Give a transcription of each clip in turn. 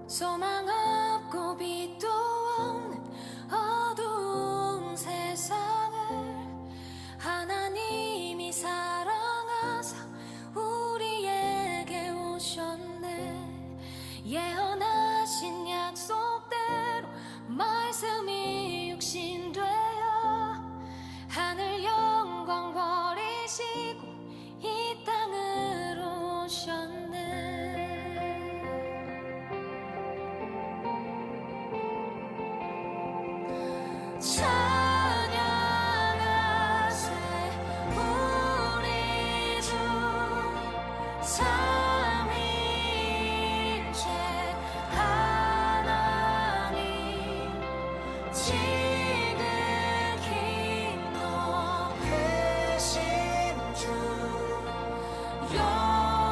소망 없고 빛도 없는 어두운 세상을 하나님이 사랑하사 우리에게 오셨네. 예언하신 약속대로 말씀이 육신되어 하늘 영광 버리시고 이 땅으로 오셨네. 찬양하세 우리 주 삼위일체 하나님 지극히 높으신 주 영원토록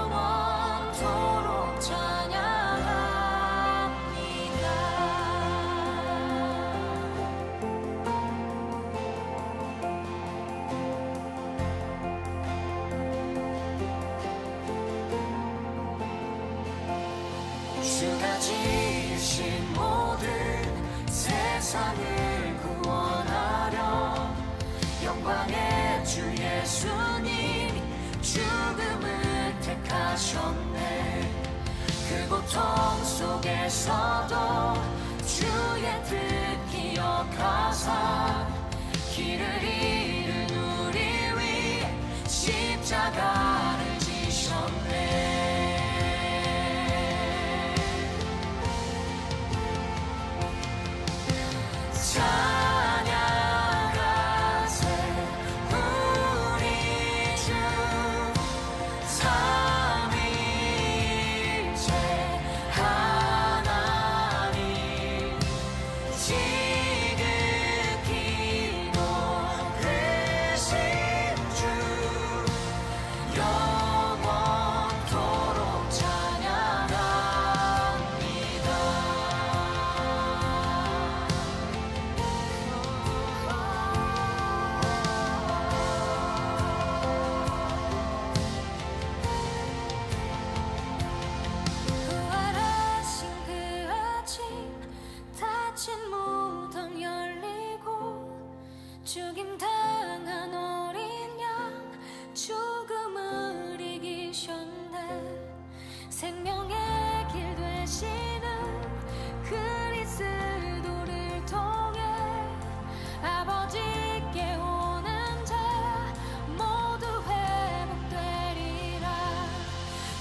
찬양합니다. 주가 지으신 모든 세상을 구원하려 영광의 주 예수님이 죽음을 택하셨네. 그 고통 속에서도 주의 뜻 기억하사 길을 잃은 우리 위해 십자가를 지셨네. 찬양하세 우리 주 삼위일체 하나님 지극히 높으신 주 영원토록 찬양합니다. 부활하신 그 아침 닫힌 무덤 열리고 죽임당한 어린 양 죽음을 이기셨네. 생명의 길 되시는 그리스도를 통해 아버지께 오는 자 모두 회복되리라.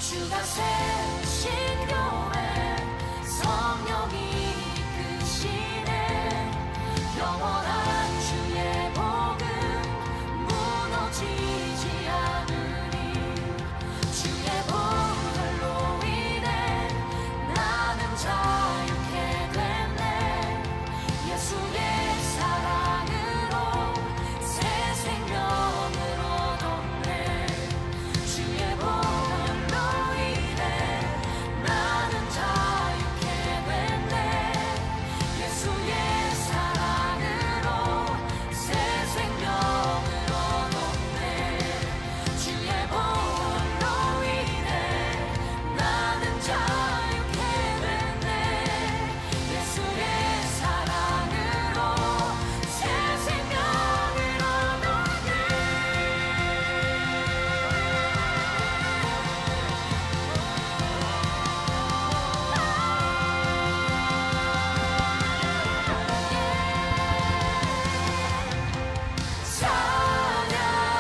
주가 세우신 교회 성령이 이끄시네. 영원한 주의 복음 무너지지 않으리. 주의 보혈로 인해 나는 자유케 됐네. 예수의 사랑으로 새 생명을 얻었네. 주의 보혈로 인해 나는 자유케 됐네. 예수의 사랑으로 새 생명을 얻었네. 주의 보혈로 인해 나는 자유케 됐네. 예수의 사랑으로 새 생명을 얻었네.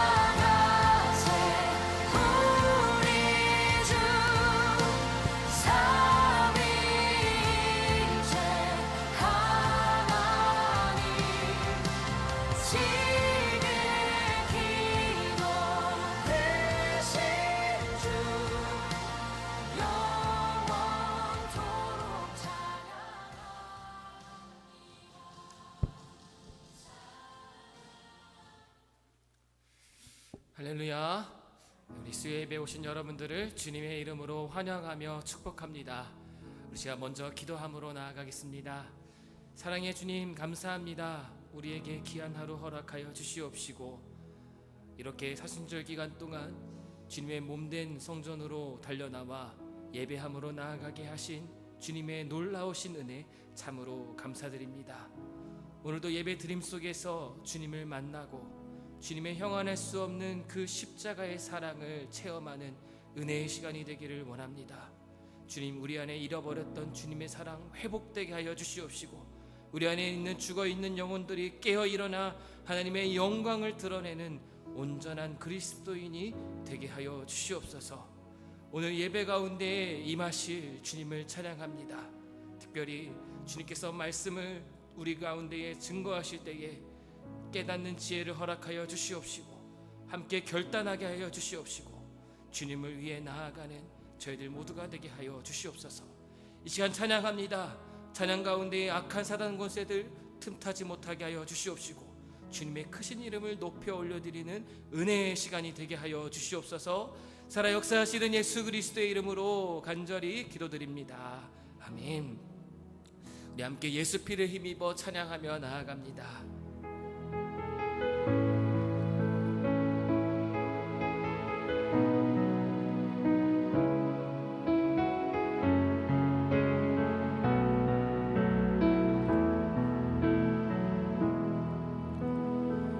찬양하세 우리 주 삼위일체 하나님 지극히 높으신 주 영원토록 찬양합니다. 할렐루야. 우리 수요 예배 오신 여러분들을 주님의 이름으로 환영하며 축복합니다. 우리 제가 먼저 기도함으로 나아가겠습니다. 사랑의 주님 감사합니다. 우리에게 귀한 하루 허락하여 주시옵시고 이렇게 사순절 기간 동안 주님의 몸된 성전으로 달려나와 예배함으로 나아가게 하신 주님의 놀라우신 은혜 참으로 감사드립니다. 오늘도 예배 드림 속에서 주님을 만나고 주님의 형언할 수 없는 그 십자가의 사랑을 체험하는 은혜의 시간이 되기를 원합니다. 주님, 우리 안에 잃어버렸던 주님의 사랑 회복되게 하여 주시옵시고, 우리 안에 있는 죽어있는 영혼들이 깨어 일어나 하나님의 영광을 드러내는 온전한 그리스도인이 되게 하여 주시옵소서. 오늘 예배 가운데 임하실 주님을 찬양합니다. 특별히 주님께서 말씀을 우리 가운데에 증거하실 때에 깨닫는 지혜를 허락하여 주시옵시고, 함께 결단하게 하여 주시옵시고, 주님을 위해 나아가는 저희들 모두가 되게 하여 주시옵소서. 이 시간 찬양합니다. 찬양 가운데에 악한 사단 권세들 틈타지 못하게 하여 주시옵시고, 주님의 크신 이름을 높여 올려드리는 은혜의 시간이 되게 하여 주시옵소서. 살아 역사하시는 예수 그리스도의 이름으로 간절히 기도드립니다. 아멘. 우리 함께 예수 피를 힘입어 찬양하며 나아갑니다.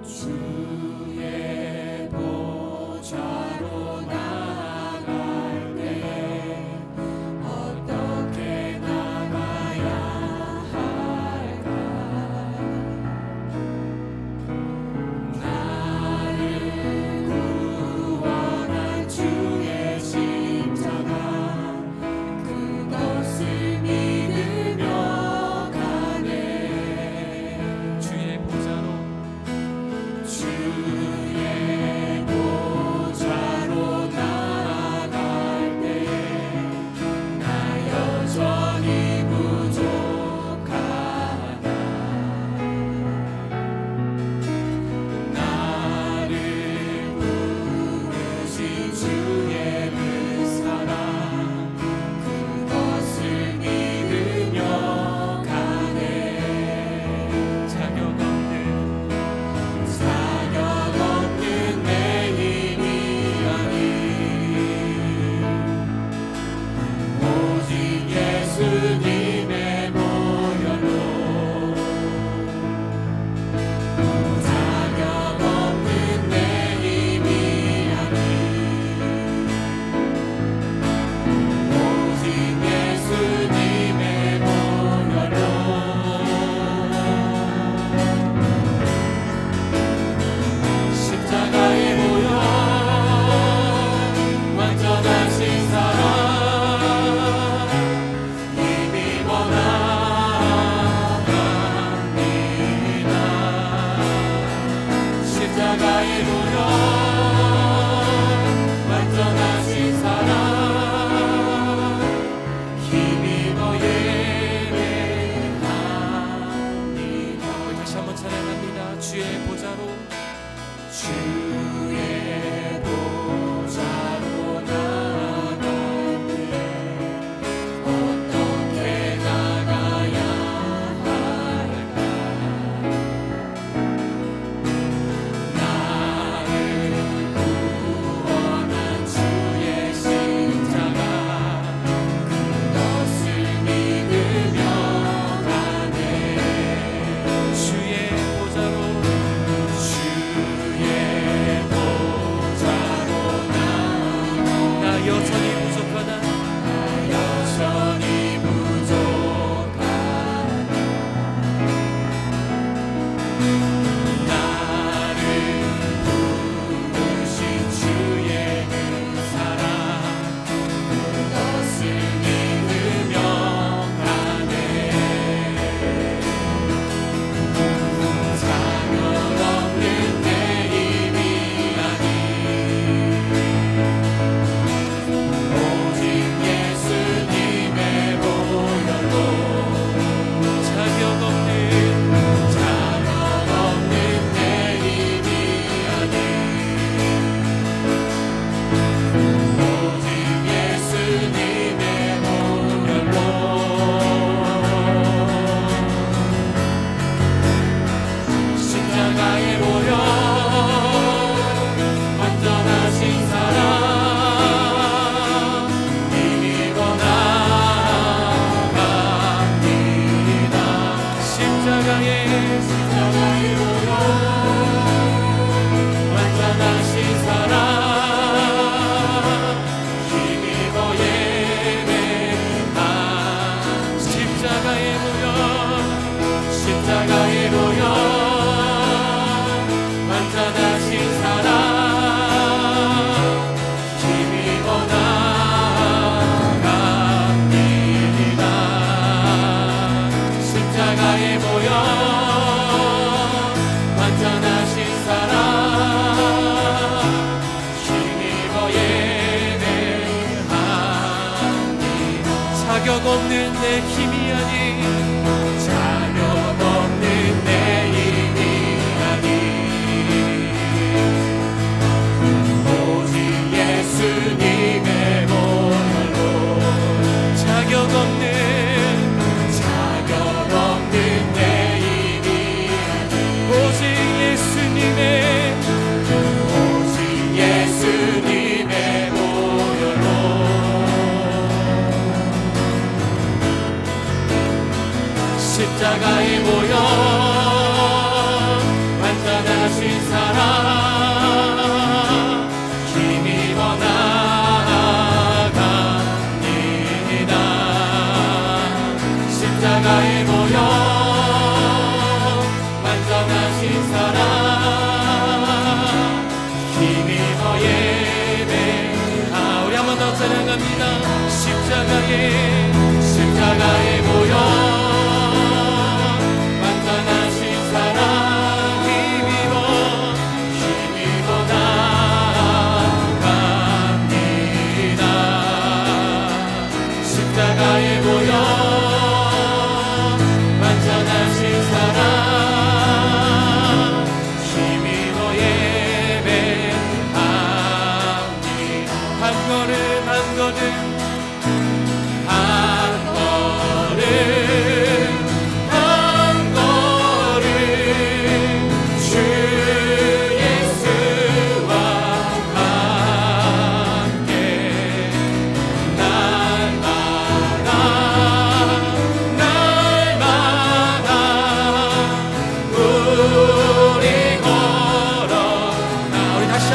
주의 보좌로 나아갈 때 어떻게 나가야 할까? 나를 구원한 주의 십자가, 그것을 믿으며 가네. 주의 보좌로 주의 보좌로 나아갈 때 나 여전히 부족하다. 나를 부르신 주의 그 사랑, 그것을 믿으며 가네. 자격 없는 내 힘이 아니 오직 예수님의 보혈로, 자격 없는 내 힘이 아니 오직 예수님의 보혈로. 십자가의 보혈, 완전하신 사랑, 힘입어 나아갑니다. 십자가의 보혈, 완전하신 사랑, 힘입어 예배합니다. 다시 한번 찬양합니다. 주의 보좌로 주의 보좌로 나아갈 때 어떻게 나가야 할까? 나를 구원한 주의 십자가, 그것을 믿으며 가네. 주의 보좌로 주의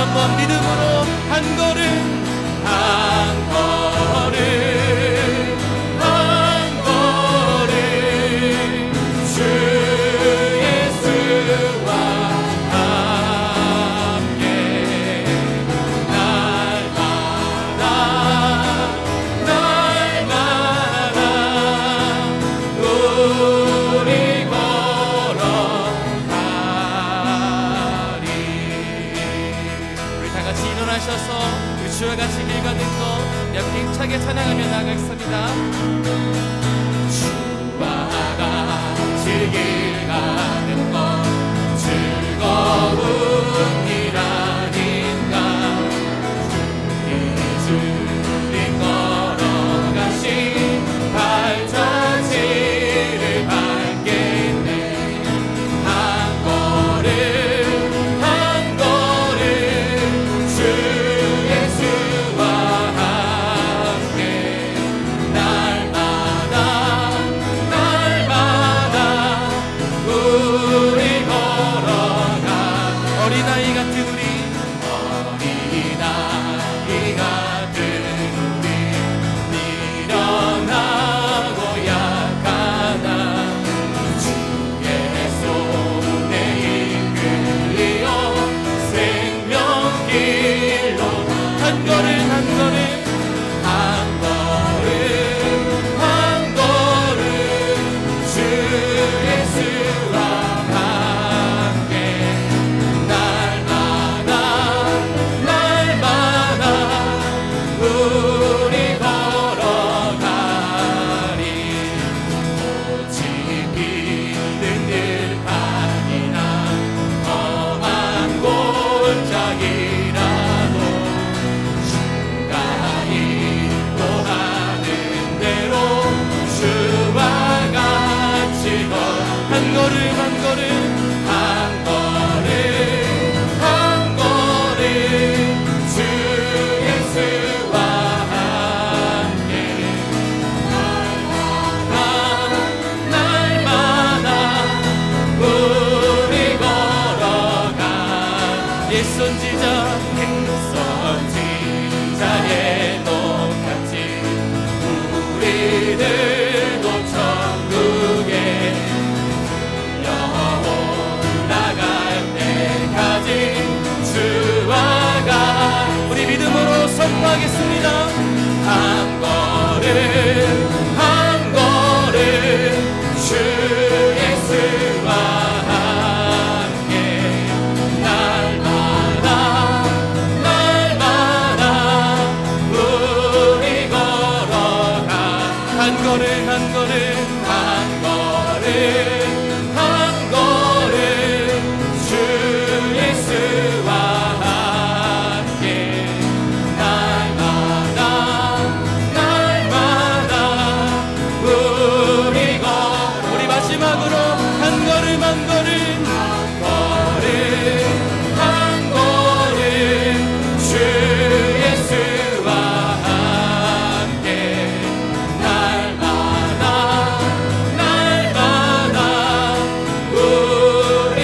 한번 믿음으로 한 걸음 한 걸음 한 걸음 주 예수와 함께 날마다 우리 걸어가리. 우리 다 같이 일어나셔서 우리 주와 같이 길 가는 것 힘차게 찬양하며 나가겠습니다. 주와 같이 길 가는 것 즐거운 일 아닌가. 예수님 걸어가신 발자취를 밟겠네. 한 걸음 한 걸음 주 예수와 함께 날마다 우리 걸어가. 어린아이 같은 우리 미련하고 약하나 주의 손에 이끌리어 생명길로 한 걸음 한 걸음 한 걸음 한 걸음 주 예수와 함께 날마다 우리 걸어가리. 오직 비는 들판이나 험한 골짜기라도 주가 인도하는 대로 주와 같이 한 걸음 한 걸음 한 걸음 한 걸음 주 예수와 함께 날마다 우리 걸어가. 옛선지자 행선지자의 똑같이 우리들도 천국에 올라갈 때까지 주와 우리 믿음으로 선포하겠습니다. 한 걸음 한 걸음 주 예수와 함께 날마다 우리 걸어가. 한 걸음 한 걸음 한 걸음 한 걸음 주 예수와 함께 날마다 우리 우리 마지막으로 한 걸음 한 걸음 한 걸음 주 예수와 함께 날마다 우리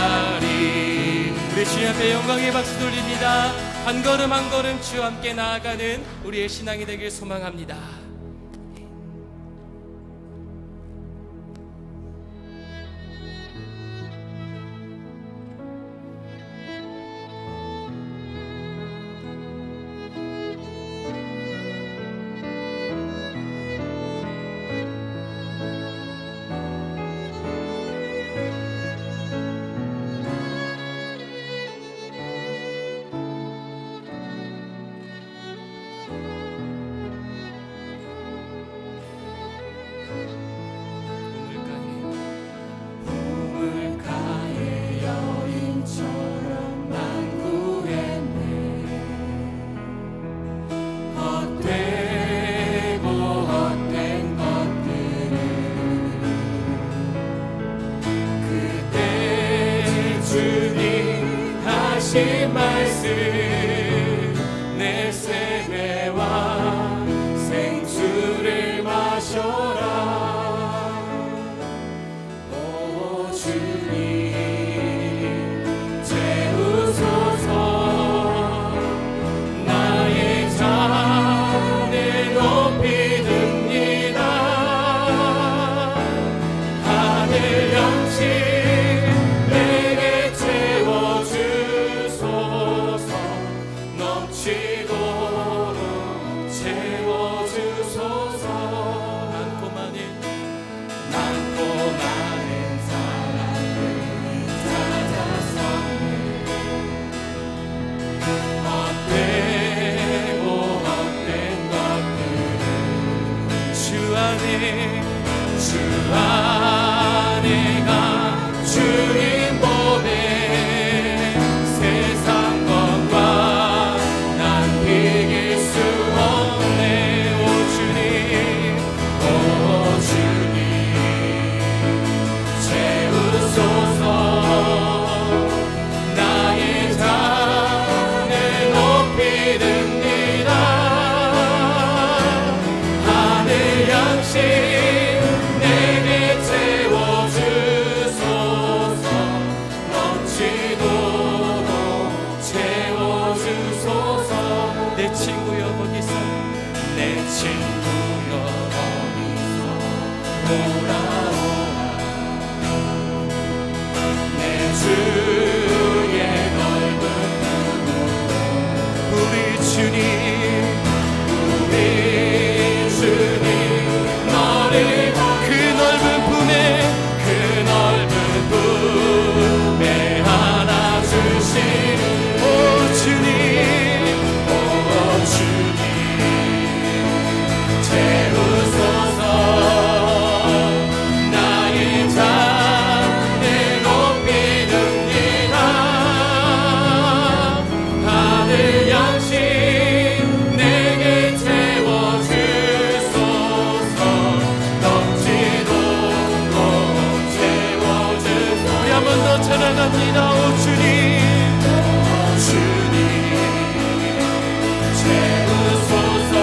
걸어가리. 우리 주님 앞에 영광의 박수 돌립니다. 한 걸음 한 걸음 주와 함께 나아가는 우리의 신앙이 되길 소망합니다. 하신 말씀 내 세배와 생수를 마셔라. 오 주님 친구여 어디서 돌아오라 내 주의 넓은 우리 주님 우리 주님 너를 그 넓은 품에 안아주신 오 주님 채우소서 나의 잔을 높이 듭니다 하늘 양식 내게 채워주소서 넘치도록 채워주소서 우리 한 번 더 찬양합니다 오 주님 채우소서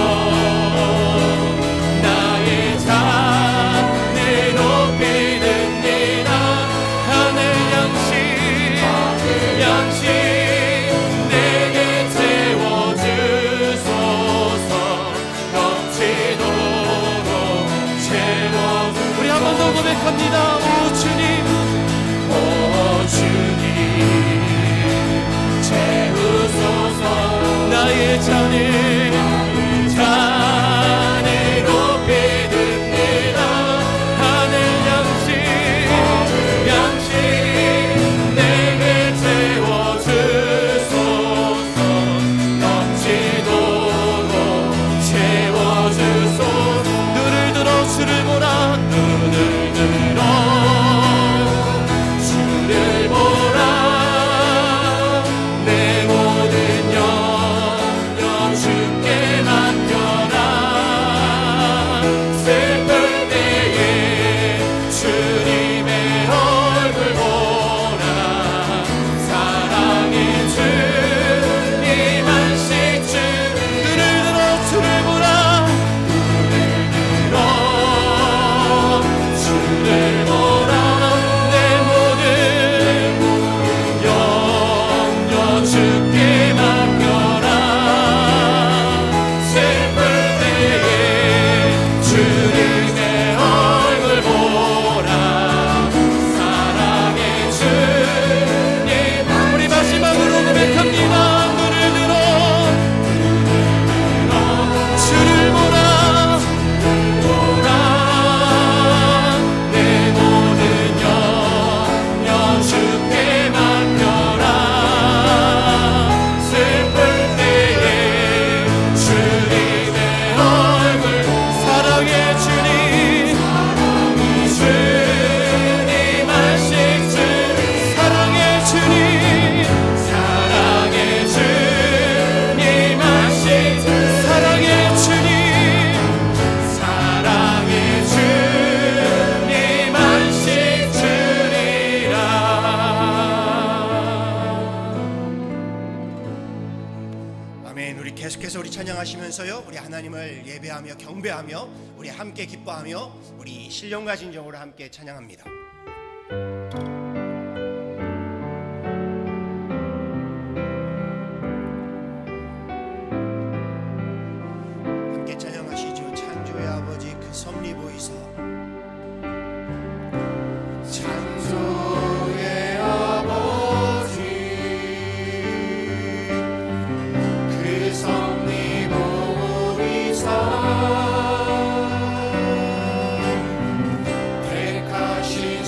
나의 잔을 높이 듭니다 하늘 양식 내게 채워주소서 넘치도록 채워주소서 우리 한 번 더 고백합니다 오 주님 채우소서 나의 잔을 높이 듭니다 하늘 양식 내게 채워주소서 넘치도록 채워주소서 눈을 들어 주를 보라 눈을 들어 주를 보라 내 모든 염려 주께 맡겨라 슬플 때에 주님의 얼굴 보라 사랑의 주님 안식 주 눈을 들어 주를 보라 눈을 들어 주를 보라 내 모든 염려 주께 맡겨라 슬플 때에 주님의 얼굴 보라 사랑의 주님 우리 마지막으로 고백합니다 눈을 들어 주를 보라 내 모든 염려 주께 맡겨라 슬플 때에 주님의 얼굴 사랑의 주님 안식 주 사랑의 주님 안식 주 사랑의 주님 안식 주리라 아멘. 우리 계속해서 우리 찬양하시면서요 우리 하나님을 예배하며 경배하며 우리 함께 기뻐하며 우리 신령과 진정으로 함께 찬양합니다. 함께 찬양하시죠. 창조의 아버지 그 섭리 보이사 창조의 아버지 그 섭리 보이사 택하신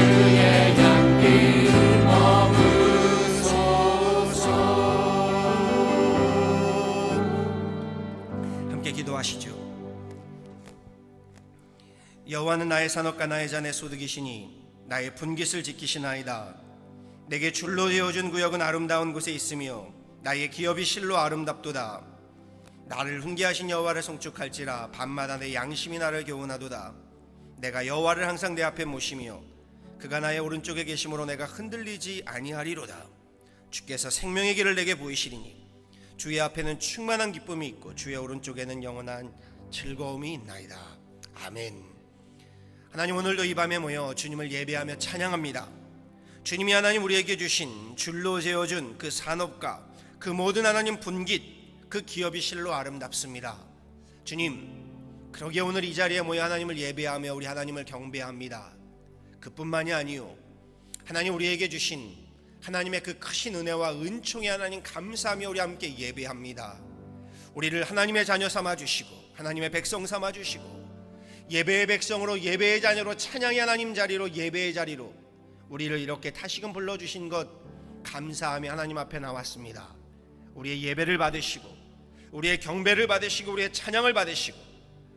그의 향기 머무소서. 함께 기도하시죠. 여호와는 나의 산업과 나의 잔의 소득이시니 나의 분깃을 지키시나이다. 내게 줄로 되어준 구역은 아름다운 곳에 있으며 나의 기업이 실로 아름답도다. 나를 훈계하신 여호와를 송축할지라 밤마다 내 양심이 나를 교훈하도다. 내가 여호와를 항상 내 앞에 모시며 그가 나의 오른쪽에 계심으로 내가 흔들리지 아니하리로다. 주께서 생명의 길을 내게 보이시리니 주의 앞에는 충만한 기쁨이 있고 주의 오른쪽에는 영원한 즐거움이 있나이다. 아멘. 하나님, 오늘도 이 밤에 모여 주님을 예배하며 찬양합니다. 주님이 하나님 우리에게 주신 줄로 재어준 그 산업과 그 모든 하나님 분깃, 그 기업이 실로 아름답습니다. 주님, 그러기에 오늘 이 자리에 모여 하나님을 예배하며 우리 하나님을 경배합니다. 그뿐만이 아니요, 하나님 우리에게 주신 하나님의 그 크신 은혜와 은총에 하나님 감사하며 우리 함께 예배합니다. 우리를 하나님의 자녀 삼아주시고 하나님의 백성 삼아주시고 예배의 백성으로, 예배의 자녀로, 찬양의 하나님 자리로, 예배의 자리로 우리를 이렇게 다시금 불러주신 것 감사하며 하나님 앞에 나왔습니다. 우리의 예배를 받으시고 우리의 경배를 받으시고 우리의 찬양을 받으시고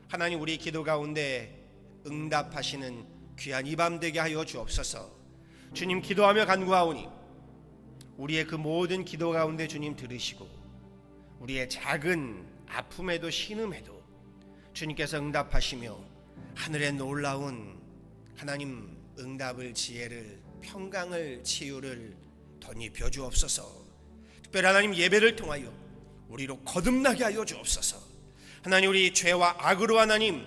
하나님 우리 기도 가운데 응답하시는 귀한 이 밤 되게 하여 주옵소서. 주님, 기도하며 간구하오니 우리의 그 모든 기도 가운데 주님 들으시고 우리의 작은 아픔에도 신음에도 주님께서 응답하시며 하늘의 놀라운 하나님 응답을, 지혜를, 평강을, 치유를 덧입혀 주옵소서. 특별히 하나님 예배를 통하여 우리로 거듭나게 하여 주옵소서. 하나님 우리 죄와 악으로 하나님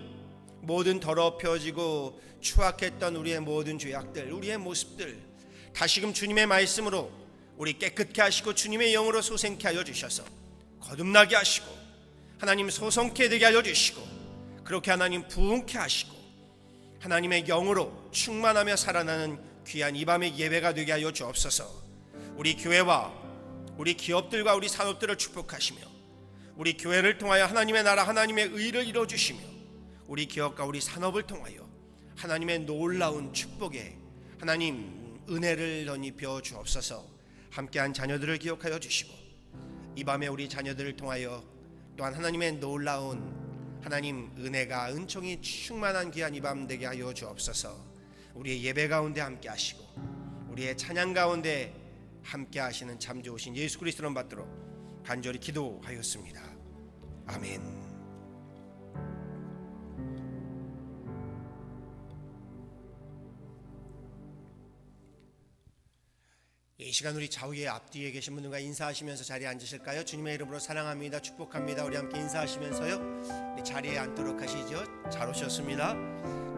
모든 더럽혀지고 추악했던 우리의 모든 죄악들, 우리의 모습들 다시금 주님의 말씀으로 우리 깨끗게 하시고 주님의 영으로 소생케 하여 주셔서 거듭나게 하시고 하나님 소성케 되게 하여 주시고 그렇게 하나님 부흥케 하시고 하나님의 영으로 충만하며 살아나는 귀한 이 밤의 예배가 되게 하여 주옵소서. 우리 교회와 우리 기업들과 우리 산업들을 축복하시며 우리 교회를 통하여 하나님의 나라, 하나님의 의를 이루어주시며 우리 기업과 우리 산업을 통하여 하나님의 놀라운 축복에 하나님 은혜를 덧입혀 주옵소서. 함께한 자녀들을 기억하여 주시고 이 밤에 우리 자녀들을 통하여 또한 하나님의 놀라운 하나님 은혜가, 은총이 충만한 귀한 이 밤 되게 하여 주옵소서. 우리의 예배 가운데 함께 하시고 우리의 찬양 가운데 함께 하시는 참 좋으신 예수 그리스도를 받도록 간절히 기도하였습니다. 아멘. 이 시간 우리 좌우에 앞뒤에 계신 분들과 인사하시면서 자리에 앉으실까요? 주님의 이름으로 사랑합니다, 축복합니다. 우리 함께 인사하시면서요 우리 자리에 앉도록 하시죠. 잘 오셨습니다.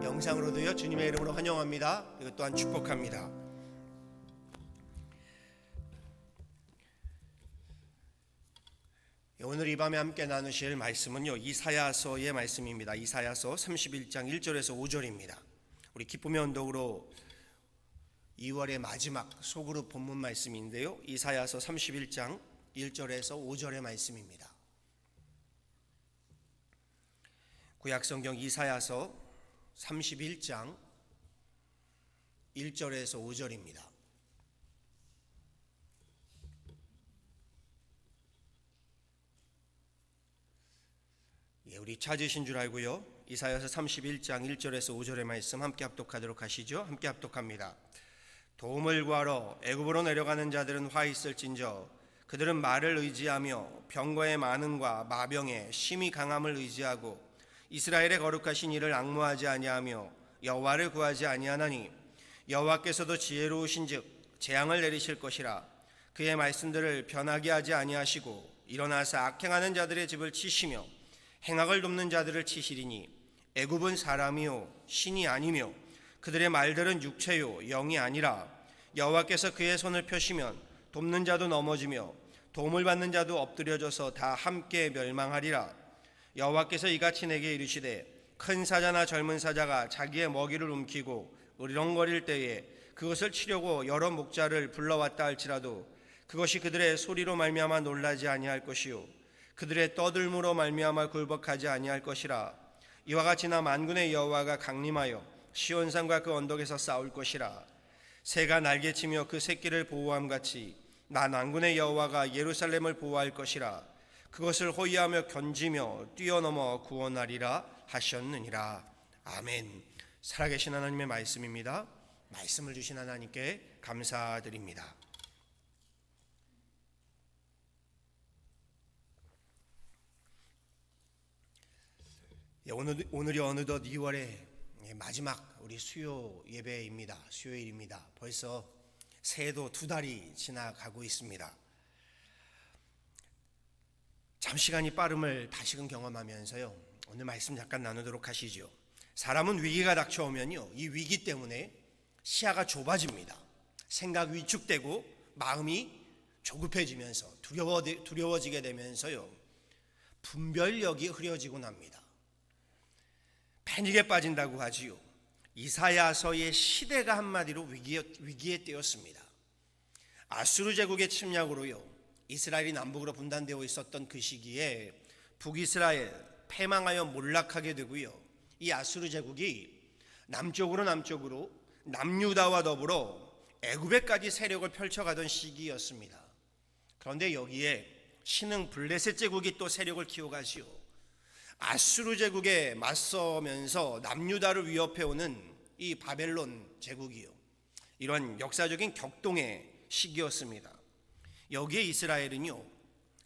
영상으로도요 주님의 이름으로 환영합니다. 그리고 또한 축복합니다. 오늘 이 밤에 함께 나누실 말씀은요 이사야서의 말씀입니다. 이사야서 31장 1절에서 5절입니다. 우리 기쁨의 언덕으로 2월의 마지막 소그룹 본문 말씀인데요, 이사야서 31장 1절에서 5절의 말씀입니다. 구약성경 이사야서 31장 1절에서 5절입니다. 우리 찾으신 줄 알고요, 이사야서 31장 1절에서 5절의 말씀 함께 합독하도록 하시죠. 함께 합독합니다. 도움을 구하러 애굽으로 내려가는 자들은 화 있을진저 그들은 말을 의지하며 병거의 많음과 마병의 심히 강함을 의지하고 이스라엘의 거룩하신 이를 앙모하지 아니하며 여호와를 구하지 아니하나니 여호와께서도 지혜로우신즉 재앙을 내리실 것이라. 그의 말씀들을 변하게 하지 아니하시고 일어나서 악행하는 자들의 집을 치시며 행악을 돕는 자들을 치시리니 애굽은 사람이요 신이 아니며 그들의 말들은 육체요 영이 아니라. 여호와께서 그의 손을 펴시면 돕는 자도 넘어지며 도움을 받는 자도 엎드려져서 다 함께 멸망하리라. 여호와께서 이같이 내게 이르시되 큰 사자나 젊은 사자가 자기의 먹이를 움키고 으르렁거릴 때에 그것을 치려고 여러 목자를 불러왔다 할지라도 그것이 그들의 소리로 말미암아 놀라지 아니할 것이요 그들의 떠들므로 말미암아 굴복하지 아니할 것이라. 이와 같이 나 만군의 여호와가 강림하여 시온산과 그 언덕에서 싸울 것이라. 새가 날개치며 그 새끼를 보호함 같이 나 만군의 여호와가 예루살렘을 보호할 것이라. 그것을 호위하며 견지며 뛰어넘어 구원하리라 하셨느니라. 아멘. 살아계신 하나님의 말씀입니다. 말씀을 주신 하나님께 감사드립니다. 오늘이 어느덧 2월의 마지막 우리 수요 예배입니다. 수요일입니다. 벌써 새해도 2달이 지나가고 있습니다. 참 시간이 빠름을 다시금 경험하면서요, 오늘 말씀 잠깐 나누도록 하시죠. 사람은 위기가 닥쳐오면요, 이 위기 때문에 시야가 좁아집니다. 생각 위축되고 마음이 조급해지면서 두려워지게 되면서요, 분별력이 흐려지곤 합니다. 패닉에 빠진다고 하지요. 이사야서의 시대가 한마디로 위기에 떼었습니다. 아수르 제국의 침략으로요, 이스라엘이 남북으로 분단되어 있었던 그 시기에 북이스라엘 패망하여 몰락하게 되고요, 이 아수르 제국이 남쪽으로 남유다와 더불어 애굽에까지 세력을 펼쳐가던 시기였습니다. 그런데 여기에 신흥 블레셋 제국이 또 세력을 키워가지요, 아수르 제국에 맞서면서 남유다를 위협해오는 이 바벨론 제국이요, 이런 역사적인 격동의 시기였습니다. 여기에 이스라엘은요,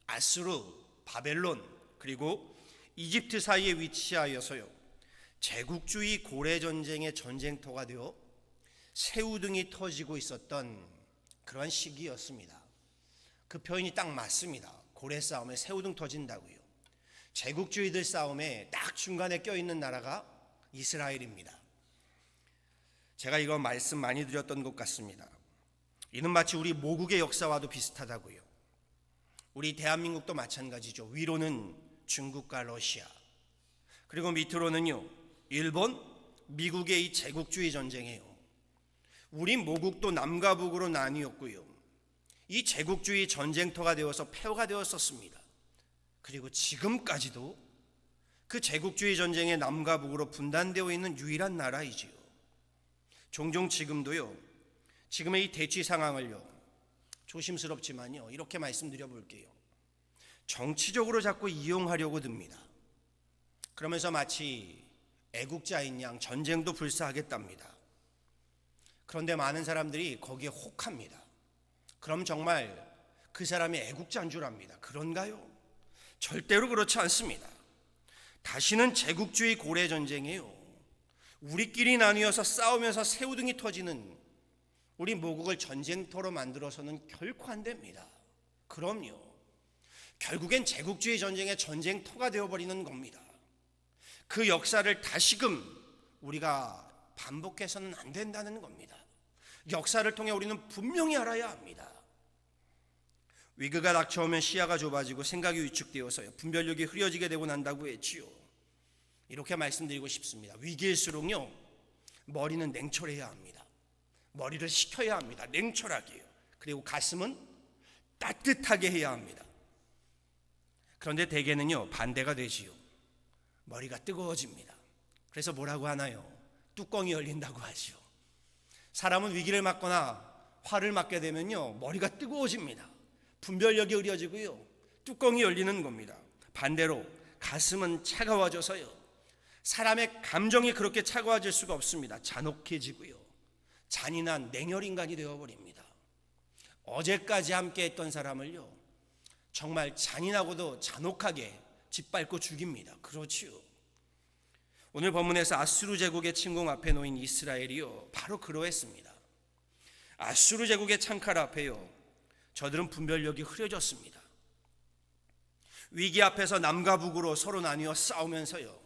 아수르, 바벨론 그리고 이집트 사이에 위치하여서요, 제국주의 고래전쟁의 전쟁터가 되어 새우등이 터지고 있었던 그런 시기였습니다. 그 표현이 딱 맞습니다. 고래 싸움에 새우등 터진다고요. 제국주의들 싸움에 딱 중간에 껴있는 나라가 이스라엘입니다. 제가 이거 말씀 많이 드렸던 것 같습니다. 이는 마치 우리 모국의 역사와도 비슷하다고요. 우리 대한민국도 마찬가지죠. 위로는 중국과 러시아, 그리고 밑으로는요, 일본, 미국의 이 제국주의 전쟁이에요. 우리 모국도 남과 북으로 나뉘었고요, 이 제국주의 전쟁터가 되어서 폐허가 되었었습니다. 그리고 지금까지도 그 제국주의 전쟁의 남과 북으로 분단되어 있는 유일한 나라이지요. 종종 지금도요, 지금의 이 대치 상황을요, 조심스럽지만요, 이렇게 말씀드려 볼게요. 정치적으로 자꾸 이용하려고 듭니다. 그러면서 마치 애국자인 양 전쟁도 불사하겠답니다. 그런데 많은 사람들이 거기에 혹합니다. 그럼 정말 그 사람이 애국자인 줄 압니다. 그런가요? 절대로 그렇지 않습니다. 다시는 제국주의 고래 전쟁이에요. 우리끼리 나뉘어서 싸우면서 새우등이 터지는 우리 모국을 전쟁터로 만들어서는 결코 안 됩니다. 그럼요, 결국엔 제국주의 전쟁의 전쟁터가 되어버리는 겁니다. 그 역사를 다시금 우리가 반복해서는 안 된다는 겁니다. 역사를 통해 우리는 분명히 알아야 합니다. 위기가 닥쳐오면 시야가 좁아지고 생각이 위축되어서요, 분별력이 흐려지게 되고 난다고 했지요. 이렇게 말씀드리고 싶습니다. 위기일수록요, 머리는 냉철해야 합니다. 머리를 식혀야 합니다. 냉철하게요. 그리고 가슴은 따뜻하게 해야 합니다. 그런데 대개는요, 반대가 되지요. 머리가 뜨거워집니다. 그래서 뭐라고 하나요? 뚜껑이 열린다고 하지요. 사람은 위기를 맞거나 화를 맞게 되면요, 머리가 뜨거워집니다. 분별력이 흐려지고요, 뚜껑이 열리는 겁니다. 반대로 가슴은 차가워져서요, 사람의 감정이 그렇게 차가워질 수가 없습니다. 잔혹해지고요, 잔인한 냉혈 인간이 되어버립니다. 어제까지 함께 했던 사람을요, 정말 잔인하고도 잔혹하게 짓밟고 죽입니다. 그렇지요. 오늘 본문에서 아수르 제국의 침공 앞에 놓인 이스라엘이요, 바로 그러했습니다. 아수르 제국의 창칼 앞에요, 저들은 분별력이 흐려졌습니다. 위기 앞에서 남과 북으로 서로 나뉘어 싸우면서요,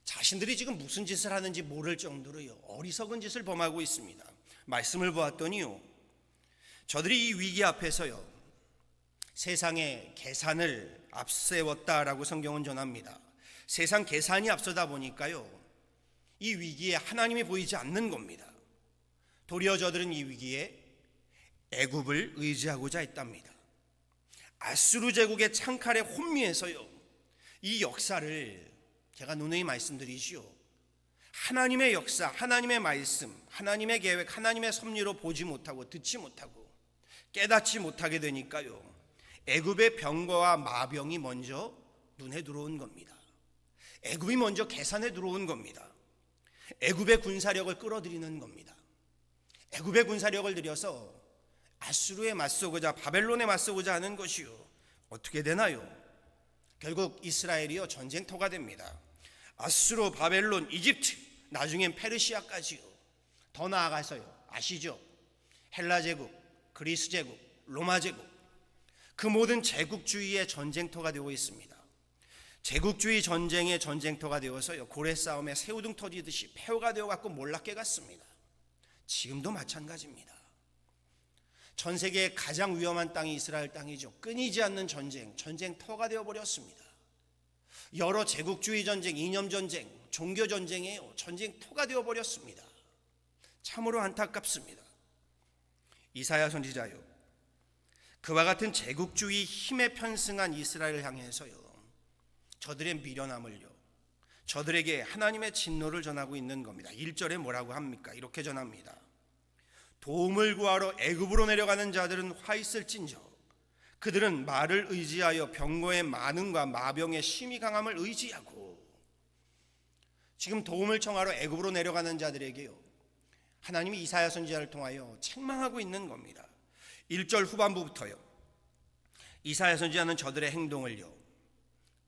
자신들이 지금 무슨 짓을 하는지 모를 정도로요, 어리석은 짓을 범하고 있습니다. 말씀을 보았더니요, 저들이 이 위기 앞에서요, 세상의 계산을 앞세웠다라고 성경은 전합니다. 세상 계산이 앞서다 보니까요, 이 위기에 하나님이 보이지 않는 겁니다. 도리어 저들은 이 위기에 애굽을 의지하고자 했답니다. 아수르 제국의 창칼의 혼미에서요, 이 역사를 제가 누누이 말씀드리지요, 하나님의 역사, 하나님의 말씀, 하나님의 계획, 하나님의 섭리로 보지 못하고 듣지 못하고 깨닫지 못하게 되니까요, 애굽의 병거와 마병이 먼저 눈에 들어온 겁니다. 애굽이 먼저 계산에 들어온 겁니다. 애굽의 군사력을 끌어들이는 겁니다. 애굽의 군사력을 들여서 아수르에 맞서고자, 바벨론에 맞서고자 하는 것이요, 어떻게 되나요? 결국 이스라엘이요 전쟁터가 됩니다. 아수르, 바벨론, 이집트, 나중엔 페르시아까지요. 더 나아가서요, 아시죠? 헬라 제국, 그리스 제국, 로마 제국, 그 모든 제국주의의 전쟁터가 되고 있습니다. 제국주의 전쟁의 전쟁터가 되어서요, 고래 싸움에 새우등 터지듯이 폐허가 되어갖고 몰락해 갔습니다. 지금도 마찬가지입니다. 전 세계의 가장 위험한 땅이 이스라엘 땅이죠. 끊이지 않는 전쟁터가 되어버렸습니다. 여러 제국주의 전쟁, 이념 전쟁, 종교 전쟁이에요. 전쟁터가 되어버렸습니다. 참으로 안타깝습니다. 이사야 선지자요, 그와 같은 제국주의 힘에 편승한 이스라엘을 향해서요, 저들의 미련함을요, 저들에게 하나님의 진노를 전하고 있는 겁니다. 1절에 뭐라고 합니까? 이렇게 전합니다. 도움을 구하러 애굽으로 내려가는 자들은 화 있을진저, 그들은 말을 의지하여 병거의 많음과 마병의 심히 강함을 의지하고. 지금 도움을 청하러 애굽으로 내려가는 자들에게요, 하나님이 이사야 선지자를 통하여 책망하고 있는 겁니다. 1절 후반부부터요, 이사야 선지자는 저들의 행동을요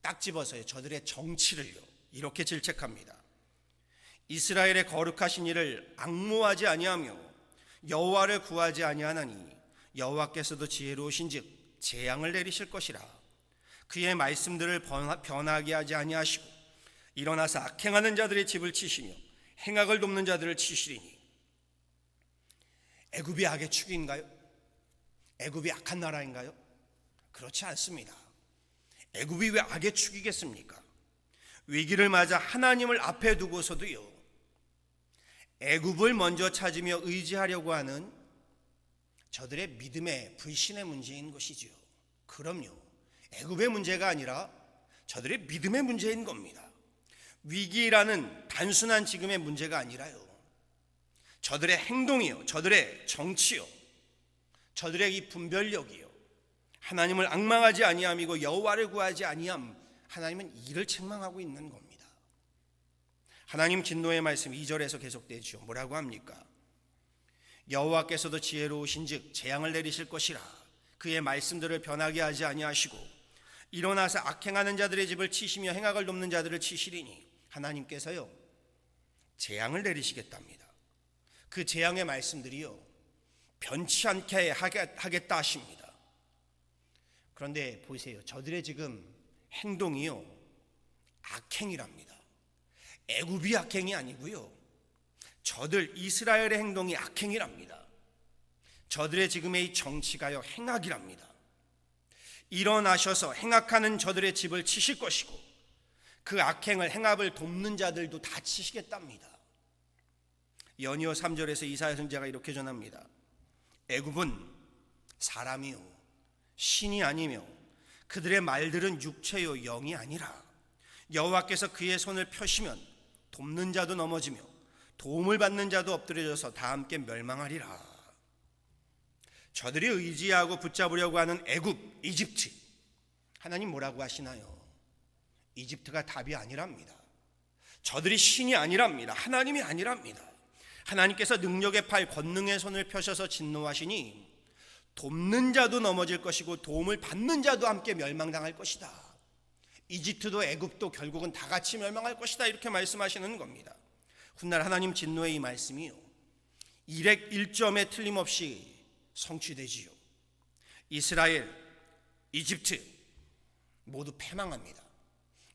딱 집어서요, 저들의 정치를요 이렇게 질책합니다. 이스라엘의 거룩하신 이를 앙모하지 아니하며 여호와를 구하지 아니하나니 여호와께서도 지혜로우신즉 재앙을 내리실 것이라. 그의 말씀들을 변하게 하지 아니하시고 일어나서 악행하는 자들의 집을 치시며 행악을 돕는 자들을 치시리니. 애굽이 악의 축인가요? 애굽이 악한 나라인가요? 그렇지 않습니다. 애굽이 왜 악의 축이겠습니까? 위기를 맞아 하나님을 앞에 두고서도요, 애굽을 먼저 찾으며 의지하려고 하는 저들의 믿음의 불신의 문제인 것이지요. 그럼요, 애굽의 문제가 아니라 저들의 믿음의 문제인 겁니다. 위기라는 단순한 지금의 문제가 아니라요, 저들의 행동이요, 저들의 정치요, 저들의 이 분별력이요, 하나님을 앙망하지 아니함이고 여호와를 구하지 아니함, 하나님은 이를 책망하고 있는 겁니다. 하나님 진노의 말씀 2절에서 계속되죠. 뭐라고 합니까? 여호와께서도 지혜로우신즉 재앙을 내리실 것이라. 그의 말씀들을 변하게 하지 아니하시고 일어나서 악행하는 자들의 집을 치시며 행악을 돕는 자들을 치시리니. 하나님께서요 재앙을 내리시겠답니다. 그 재앙의 말씀들이요 변치 않게 하겠다 하십니다. 그런데 보세요, 저들의 지금 행동이요 악행이랍니다. 애굽이 악행이 아니고요, 저들 이스라엘의 행동이 악행이랍니다. 저들의 지금의 이 정치가요 행악이랍니다. 일어나셔서 행악하는 저들의 집을 치실 것이고 그 악행을 행악을 돕는 자들도 다 치시겠답니다. 연이어 3절에서 이사야 선지자가 이렇게 전합니다. 애굽은 사람이요 신이 아니며 그들의 말들은 육체요 영이 아니라. 여호와께서 그의 손을 펴시면 돕는 자도 넘어지며 도움을 받는 자도 엎드려져서 다 함께 멸망하리라. 저들이 의지하고 붙잡으려고 하는 애굽, 이집트, 하나님 뭐라고 하시나요? 이집트가 답이 아니랍니다. 저들이 신이 아니랍니다. 하나님이 아니랍니다. 하나님께서 능력의 팔, 권능의 손을 펴셔서 진노하시니 돕는 자도 넘어질 것이고 도움을 받는 자도 함께 멸망당할 것이다. 이집트도 애굽도 결국은 다 같이 멸망할 것이다, 이렇게 말씀하시는 겁니다. 훗날 하나님 진노의 이 말씀이요 일점에 틀림없이 성취되지요. 이스라엘, 이집트 모두 패망합니다.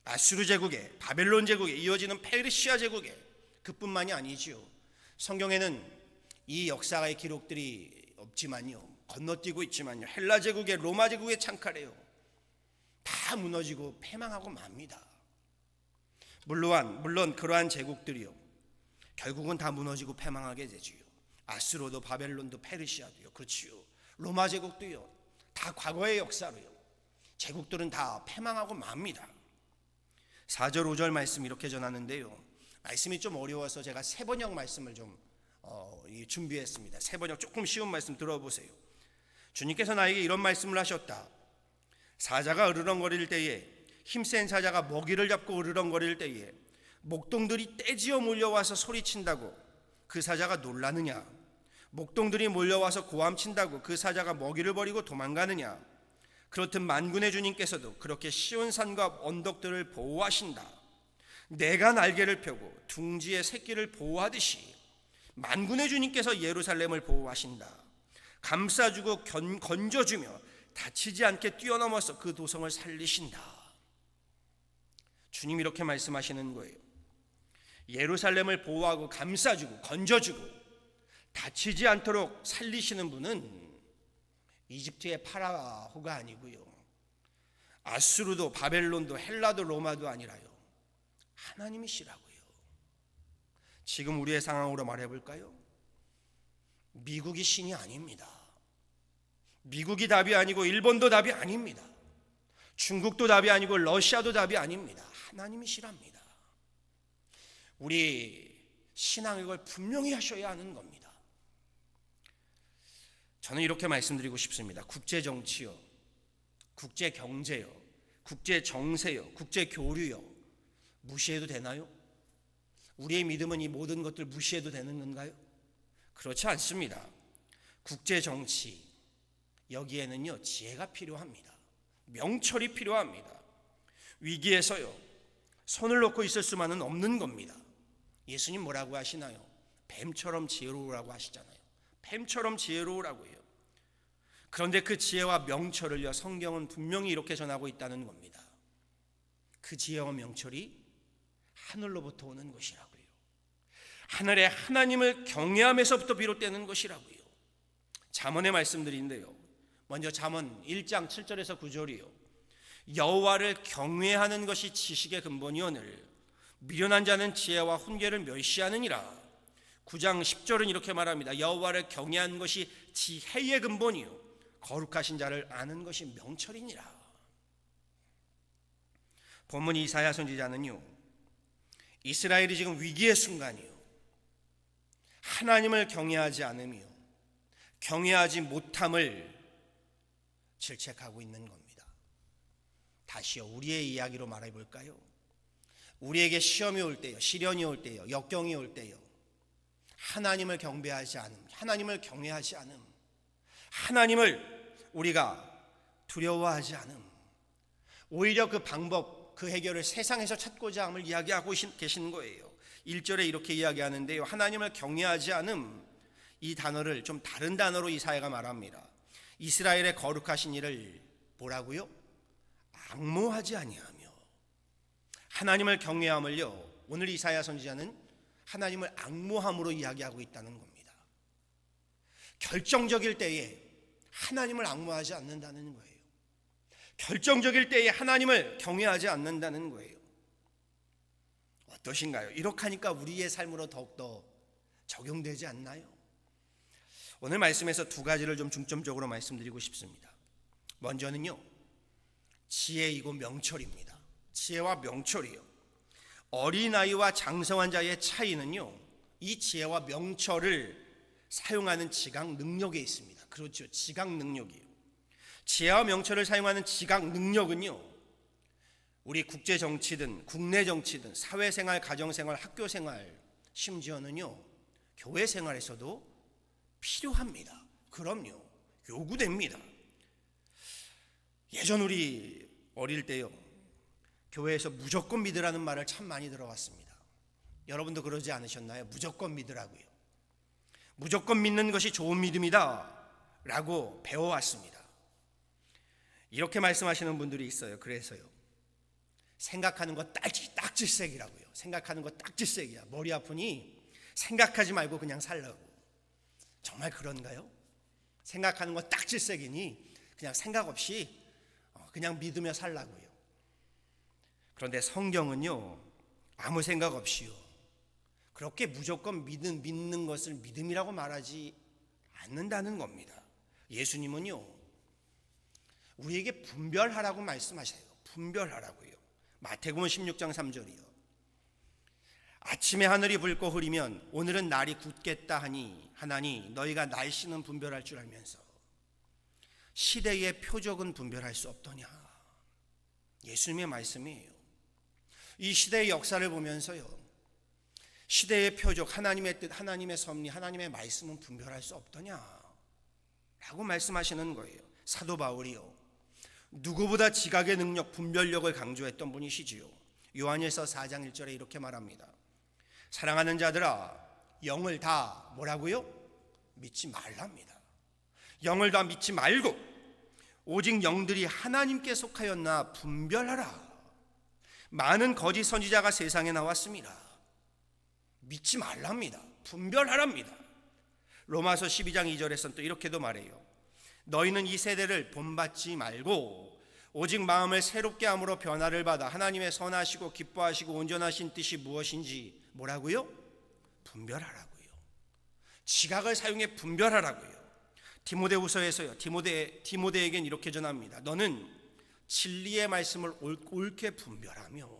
아수르 제국에, 바벨론 제국에 이어지는 페르시아 제국에. 그뿐만이 아니지요, 성경에는 이 역사의 기록들이 없지만요, 건너뛰고 있지만요, 헬라 제국에, 로마 제국에 창칼해요. 다 무너지고 패망하고 맙니다. 물론 그러한 제국들이요 결국은 다 무너지고 패망하게 되지요. 아수르도 바벨론도 페르시아도요, 그렇지요. 로마 제국도요, 다 과거의 역사로요. 제국들은 다 패망하고 맙니다. 4절 5절 말씀 이렇게 전하는데요, 말씀이 좀 어려워서 제가 세번역 말씀을 좀 준비했습니다. 세번역 조금 쉬운 말씀 들어보세요. 주님께서 나에게 이런 말씀을 하셨다. 사자가 으르렁거릴 때에, 힘센 사자가 먹이를 잡고 으르렁거릴 때에 목동들이 떼지어 몰려와서 소리친다고 그 사자가 놀라느냐? 목동들이 몰려와서 고함친다고 그 사자가 먹이를 버리고 도망가느냐? 그렇듯 만군의 주님께서도 그렇게 시온 산과 언덕들을 보호하신다. 내가 날개를 펴고 둥지의 새끼를 보호하듯이 만군의 주님께서 예루살렘을 보호하신다. 감싸주고 건져주며 다치지 않게 뛰어넘어서 그 도성을 살리신다. 주님이 이렇게 말씀하시는 거예요. 예루살렘을 보호하고 감싸주고 건져주고 다치지 않도록 살리시는 분은 이집트의 파라오가 아니고요, 아수르도 바벨론도 헬라도 로마도 아니라요, 하나님이시라고요. 지금 우리의 상황으로 말해볼까요? 미국이 신이 아닙니다. 미국이 답이 아니고 일본도 답이 아닙니다. 중국도 답이 아니고 러시아도 답이 아닙니다. 하나님이시랍니다. 우리 신앙을 분명히 하셔야 하는 겁니다. 저는 이렇게 말씀드리고 싶습니다. 국제정치요, 국제경제요, 국제정세요, 국제교류요, 무시해도 되나요? 우리의 믿음은 이 모든 것들 무시해도 되는 건가요? 그렇지 않습니다. 국제정치, 여기에는요 지혜가 필요합니다. 명철이 필요합니다. 위기에서요 손을 놓고 있을 수만은 없는 겁니다. 예수님 뭐라고 하시나요? 뱀처럼 지혜로우라고 하시잖아요. 뱀처럼 지혜로우라고요. 그런데 그 지혜와 명철을요 성경은 분명히 이렇게 전하고 있다는 겁니다. 그 지혜와 명철이 하늘로부터 오는 것이라고요. 하늘의 하나님을 경외함에서부터 비롯되는 것이라고요. 잠언의 말씀들인데요, 먼저 잠언 1장 7절에서 9절이요. 여호와를 경외하는 것이 지식의 근본이오늘 미련한 자는 지혜와 훈계를 멸시하느니라. 9장 10절은 이렇게 말합니다. 여호와를 경외하는 것이 지혜의 근본이요 거룩하신 자를 아는 것이 명철이니라. 본문 이사야 선지자는요, 이스라엘이 지금 위기의 순간이요, 하나님을 경외하지 않으며 경외하지 못함을 질책하고 있는 겁니다. 다시요, 우리의 이야기로 말해볼까요? 우리에게 시험이 올 때요, 시련이 올 때요, 역경이 올 때요, 하나님을 경배하지 않음, 하나님을 경외하지 않음, 하나님을 우리가 두려워하지 않음, 오히려 그 방법, 그 해결을 세상에서 찾고자 함을 이야기하고 계시는 거예요. 1절에 이렇게 이야기하는데요, 하나님을 경외하지 않음, 이 단어를 좀 다른 단어로 이사야가 말합니다. 이스라엘의 거룩하신 이를 뭐라고요? 앙모하지 아니하며. 하나님을 경외함을요, 오늘 이사야 선지자는 하나님을 앙모함으로 이야기하고 있다는 겁니다. 결정적일 때에 하나님을 앙모하지 않는다는 거예요. 결정적일 때에 하나님을 경외하지 않는다는 거예요. 어떠신가요? 이렇게 하니까 우리의 삶으로 더욱더 적용되지 않나요? 오늘 말씀에서 두 가지를 좀 중점적으로 말씀드리고 싶습니다. 먼저는요, 지혜이고 명철입니다. 지혜와 명철이요. 어린아이와 장성한 자의 차이는요, 이 지혜와 명철을 사용하는 지각 능력에 있습니다. 그렇죠, 지각 능력이요. 지혜와 명철을 사용하는 지각 능력은요, 우리 국제 정치든 국내 정치든 사회생활, 가정생활, 학교생활, 심지어는요 교회 생활에서도 필요합니다. 그럼요, 요구됩니다. 예전 우리 어릴 때요, 교회에서 무조건 믿으라는 말을 참 많이 들어왔습니다. 여러분도 그러지 않으셨나요? 무조건 믿으라고요. 무조건 믿는 것이 좋은 믿음이다 라고 배워왔습니다. 이렇게 말씀하시는 분들이 있어요. 그래서요, 생각하는 거 딱지색이라고요. 생각하는 거 딱지색이야. 머리 아프니 생각하지 말고 그냥 살라고. 정말 그런가요? 생각하는 거 딱지색이니 그냥 생각 없이 그냥 믿으며 살라고요. 그런데 성경은요, 아무 생각 없이요, 그렇게 무조건 믿는 것을 믿음이라고 말하지 않는다는 겁니다. 예수님은요, 우리에게 분별하라고 말씀하셔요. 분별하라고요. 마태복음 16장 3절이요. 아침에 하늘이 붉고 흐리면 오늘은 날이 굳겠다 하나니 너희가 날씨는 분별할 줄 알면서 시대의 표적은 분별할 수 없더냐. 예수님의 말씀이에요. 이 시대의 역사를 보면서요, 시대의 표적, 하나님의 뜻, 하나님의 섭리, 하나님의 말씀은 분별할 수 없더냐 라고 말씀하시는 거예요. 사도 바울이요, 누구보다 지각의 능력, 분별력을 강조했던 분이시지요. 요한일서 4장 1절에 이렇게 말합니다. 사랑하는 자들아, 영을 다 뭐라고요? 믿지 말랍니다. 영을 다 믿지 말고 오직 영들이 하나님께 속하였나 분별하라. 많은 거짓 선지자가 세상에 나왔습니다. 믿지 말랍니다. 분별하랍니다. 로마서 12장 2절에서는 또 이렇게도 말해요. 너희는 이 세대를 본받지 말고 오직 마음을 새롭게 함으로 변화를 받아 하나님의 선하시고 기뻐하시고 온전하신 뜻이 무엇인지 뭐라고요? 분별하라고요. 지각을 사용해 분별하라고요. 디모데후서에서요, 디모데에겐 이렇게 전합니다. 너는 진리의 말씀을 옳게 분별하며.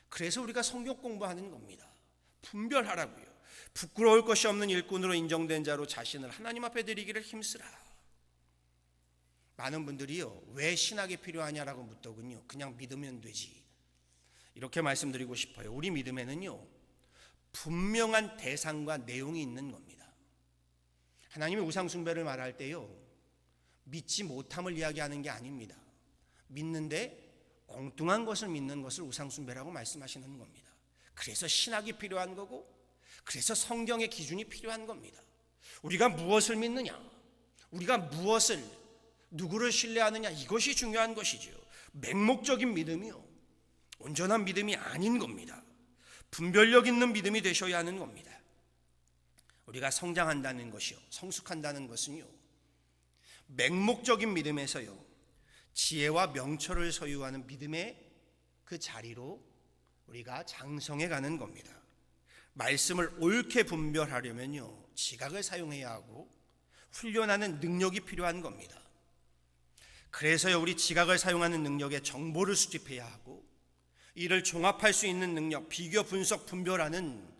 그래서 우리가 성경 공부하는 겁니다. 분별하라고요. 부끄러울 것이 없는 일꾼으로 인정된 자로 자신을 하나님 앞에 드리기를 힘쓰라. 많은 분들이요, 왜 신학이 필요하냐라고 묻더군요. 그냥 믿으면 되지, 이렇게 말씀드리고 싶어요. 우리 믿음에는요, 분명한 대상과 내용이 있는 겁니다. 하나님의 우상 숭배를 말할 때요, 믿지 못함을 이야기하는 게 아닙니다. 믿는데 엉뚱한 것을 믿는 것을 우상 숭배라고 말씀하시는 겁니다. 그래서 신학이 필요한 거고, 그래서 성경의 기준이 필요한 겁니다. 우리가 무엇을 믿느냐, 우리가 누구를 신뢰하느냐, 이것이 중요한 것이죠. 맹목적인 믿음이요, 온전한 믿음이 아닌 겁니다. 분별력 있는 믿음이 되셔야 하는 겁니다. 우리가 성장한다는 것이요, 성숙한다는 것은요, 맹목적인 믿음에서요, 지혜와 명철을 소유하는 믿음의 그 자리로 우리가 장성해 가는 겁니다. 말씀을 옳게 분별하려면요, 지각을 사용해야 하고 훈련하는 능력이 필요한 겁니다. 그래서요, 우리 지각을 사용하는 능력에 정보를 수집해야 하고, 이를 종합할 수 있는 능력, 비교, 분석, 분별하는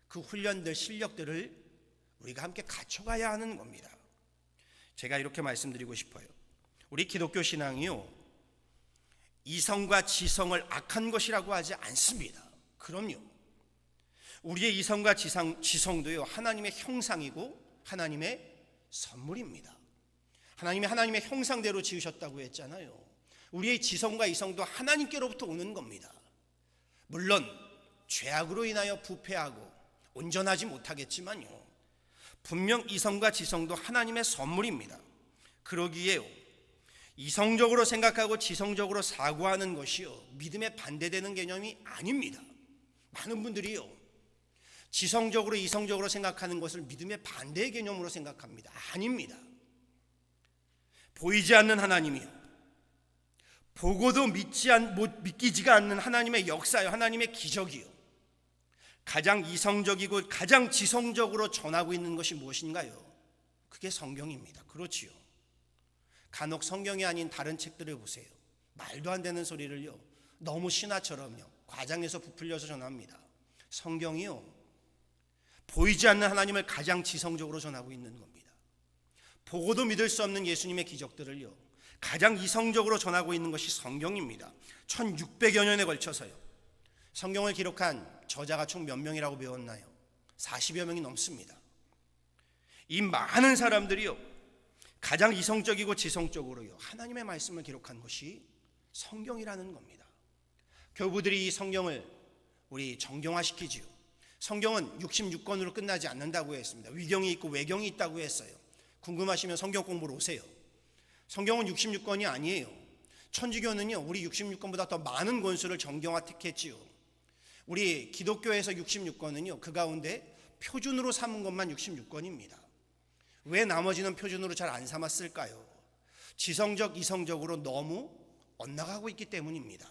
그 훈련들, 실력들을 우리가 함께 갖춰가야 하는 겁니다. 제가 이렇게 말씀드리고 싶어요. 우리 기독교 신앙이요, 이성과 지성을 악한 것이라고 하지 않습니다. 그럼요, 우리의 이성과 지성도요, 하나님의 형상이고 하나님의 선물입니다. 하나님이 하나님의 형상대로 지으셨다고 했잖아요. 우리의 지성과 이성도 하나님께로부터 오는 겁니다. 물론 죄악으로 인하여 부패하고 온전하지 못하겠지만요, 분명 이성과 지성도 하나님의 선물입니다. 그러기에요, 이성적으로 생각하고 지성적으로 사고하는 것이요, 믿음에 반대되는 개념이 아닙니다. 많은 분들이요, 지성적으로 이성적으로 생각하는 것을 믿음의 반대의 개념으로 생각합니다. 아닙니다. 보이지 않는 하나님이요, 보고도 믿기지가 않는 하나님의 역사요, 하나님의 기적이요, 가장 이성적이고 가장 지성적으로 전하고 있는 것이 무엇인가요? 그게 성경입니다. 그렇지요. 간혹 성경이 아닌 다른 책들을 보세요. 말도 안 되는 소리를요, 너무 신화처럼요, 과장해서 부풀려서 전합니다. 성경이요, 보이지 않는 하나님을 가장 지성적으로 전하고 있는 겁니다. 보고도 믿을 수 없는 예수님의 기적들을요, 가장 이성적으로 전하고 있는 것이 성경입니다. 1600여 년에 걸쳐서요, 성경을 기록한 저자가 총 몇 명이라고 배웠나요? 40여 명이 넘습니다. 이 많은 사람들이요, 가장 이성적이고 지성적으로요, 하나님의 말씀을 기록한 것이 성경이라는 겁니다. 교부들이 이 성경을 우리 정경화시키지요. 성경은 66권으로 끝나지 않는다고 했습니다. 위경이 있고 외경이 있다고 했어요. 궁금하시면 성경 공부로 오세요. 성경은 66권이 아니에요. 천주교는요, 우리 66권보다 더 많은 권수를 정경화했지요. 우리 기독교에서 66권은요, 그 가운데 표준으로 삼은 것만 66권입니다. 왜 나머지는 표준으로 잘 안 삼았을까요? 지성적, 이성적으로 너무 엇나가고 있기 때문입니다.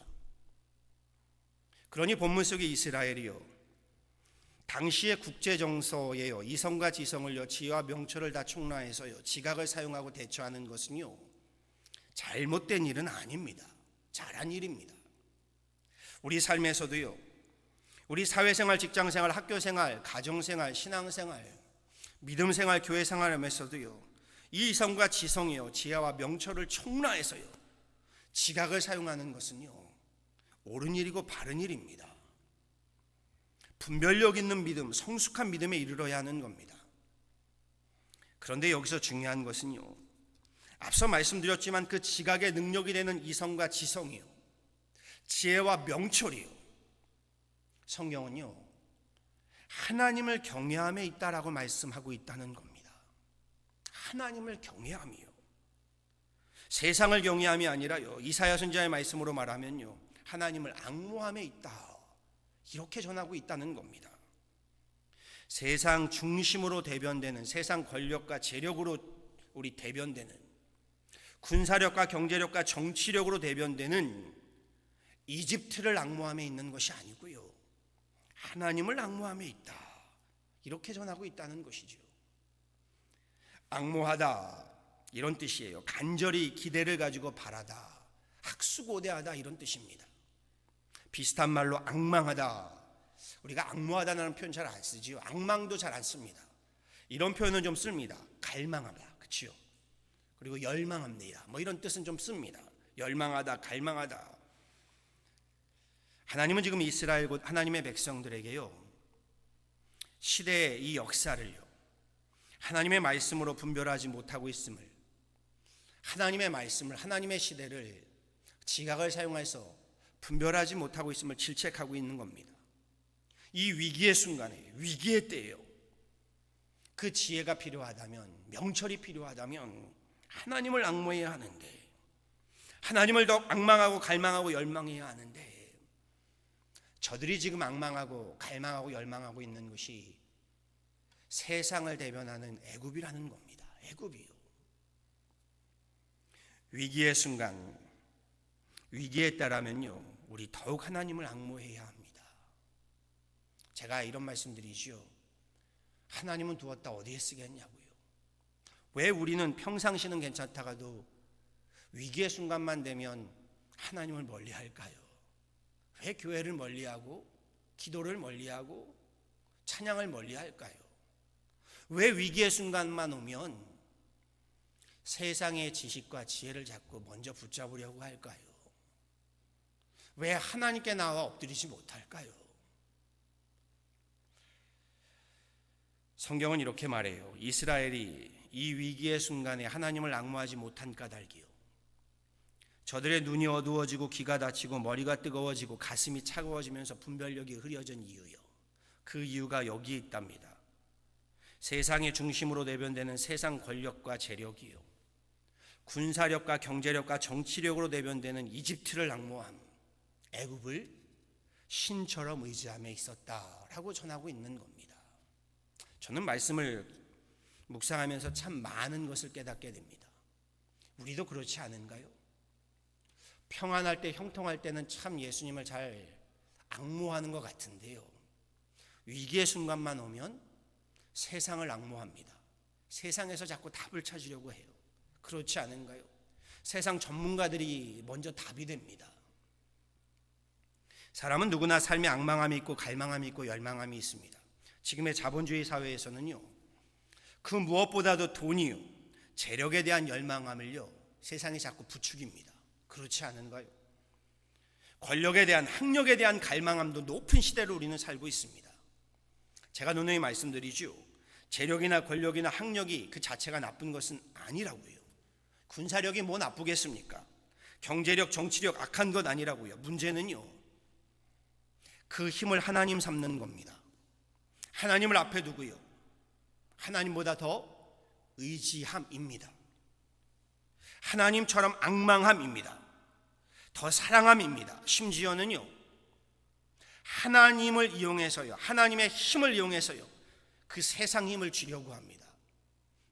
그러니 본문 속의 이스라엘이요, 당시의 국제정서에요, 이성과 지성을요, 지혜와 명철을 다 총괄해서요, 지각을 사용하고 대처하는 것은요, 잘못된 일은 아닙니다. 잘한 일입니다. 우리 삶에서도요, 우리 사회생활, 직장생활, 학교생활, 가정생활, 신앙생활, 믿음생활, 교회생활하면서도요, 이 이성과 지성이요, 지혜와 명철을 총라해서요, 지각을 사용하는 것은요, 옳은 일이고 바른 일입니다. 분별력 있는 믿음, 성숙한 믿음에 이르러야 하는 겁니다. 그런데 여기서 중요한 것은요, 앞서 말씀드렸지만 그 지각의 능력이 되는 이성과 지성이요, 지혜와 명철이요, 성경은요, 하나님을 경외함에 있다라고 말씀하고 있다는 겁니다. 하나님을 경외함이요, 세상을 경외함이 아니라요, 이사야 선지자의 말씀으로 말하면요, 하나님을 앙모함에 있다, 이렇게 전하고 있다는 겁니다. 세상 중심으로 대변되는, 세상 권력과 재력으로 우리 대변되는, 군사력과 경제력과 정치력으로 대변되는 이집트를 앙모함에 있는 것이 아니고요, 하나님을 앙모함에 있다, 이렇게 전하고 있다는 것이죠. 앙모하다, 이런 뜻이에요. 간절히 기대를 가지고 바라다, 학수고대하다, 이런 뜻입니다. 비슷한 말로 앙망하다, 우리가 앙모하다라는 표현 잘 안 쓰지요. 앙망도 잘 안 씁니다. 이런 표현은 좀 씁니다. 갈망하다, 그치요? 그리고 열망합니다, 뭐 이런 뜻은 좀 씁니다. 열망하다, 갈망하다. 하나님은 지금 이스라엘 곧 하나님의 백성들에게요, 시대의 이 역사를요, 하나님의 말씀으로 분별하지 못하고 있음을, 하나님의 말씀을, 하나님의 시대를 지각을 사용해서 분별하지 못하고 있음을 질책하고 있는 겁니다. 이 위기의 순간에, 위기의 때에요, 그 지혜가 필요하다면, 명철이 필요하다면 하나님을 앙모해야 하는데, 하나님을 더 앙망하고 갈망하고 열망해야 하는데, 저들이 지금 앙망하고 갈망하고 열망하고 있는 것이 세상을 대변하는 애굽이라는 겁니다. 애굽이요. 위기의 순간, 위기에 따라면요, 우리 더욱 하나님을 앙모해야 합니다. 제가 이런 말씀드리지요, 하나님은 두었다 어디에 쓰겠냐고요. 왜 우리는 평상시는 괜찮다가도 위기의 순간만 되면 하나님을 멀리할까요? 왜 교회를 멀리하고 기도를 멀리하고 찬양을 멀리할까요? 왜 위기의 순간만 오면 세상의 지식과 지혜를 자꾸 먼저 붙잡으려고 할까요? 왜 하나님께 나와 엎드리지 못할까요? 성경은 이렇게 말해요. 이스라엘이 이 위기의 순간에 하나님을 앙모하지 못한 까닭이요, 저들의 눈이 어두워지고 귀가 닫히고 머리가 뜨거워지고 가슴이 차가워지면서 분별력이 흐려진 이유요, 그 이유가 여기에 있답니다. 세상의 중심으로 대변되는 세상 권력과 재력이요, 군사력과 경제력과 정치력으로 대변되는 이집트를 앙모함, 애굽을 신처럼 의지함에 있었다라고 전하고 있는 겁니다. 저는 말씀을 묵상하면서 참 많은 것을 깨닫게 됩니다. 우리도 그렇지 않은가요? 평안할 때, 형통할 때는 참 예수님을 잘 앙모하는 것 같은데요, 위기의 순간만 오면 세상을 앙모합니다. 세상에서 자꾸 답을 찾으려고 해요. 그렇지 않은가요? 세상 전문가들이 먼저 답이 됩니다. 사람은 누구나 삶에 앙망함이 있고 갈망함이 있고 열망함이 있습니다. 지금의 자본주의 사회에서는요, 그 무엇보다도 돈이요, 재력에 대한 열망함을요, 세상이 자꾸 부추깁니다. 그렇지 않은가요? 권력에 대한, 학력에 대한 갈망함도 높은 시대를 우리는 살고 있습니다. 제가 누누이 말씀드리죠, 재력이나 권력이나 학력이 그 자체가 나쁜 것은 아니라고요. 군사력이 뭐 나쁘겠습니까? 경제력, 정치력 악한 것 아니라고요. 문제는요, 그 힘을 하나님 삼는 겁니다. 하나님을 앞에 두고요, 하나님보다 더 의지함입니다. 하나님처럼 앙망함입니다. 더 사랑함입니다. 심지어는요, 하나님을 이용해서요, 하나님의 힘을 이용해서요, 그 세상 힘을 주려고 합니다.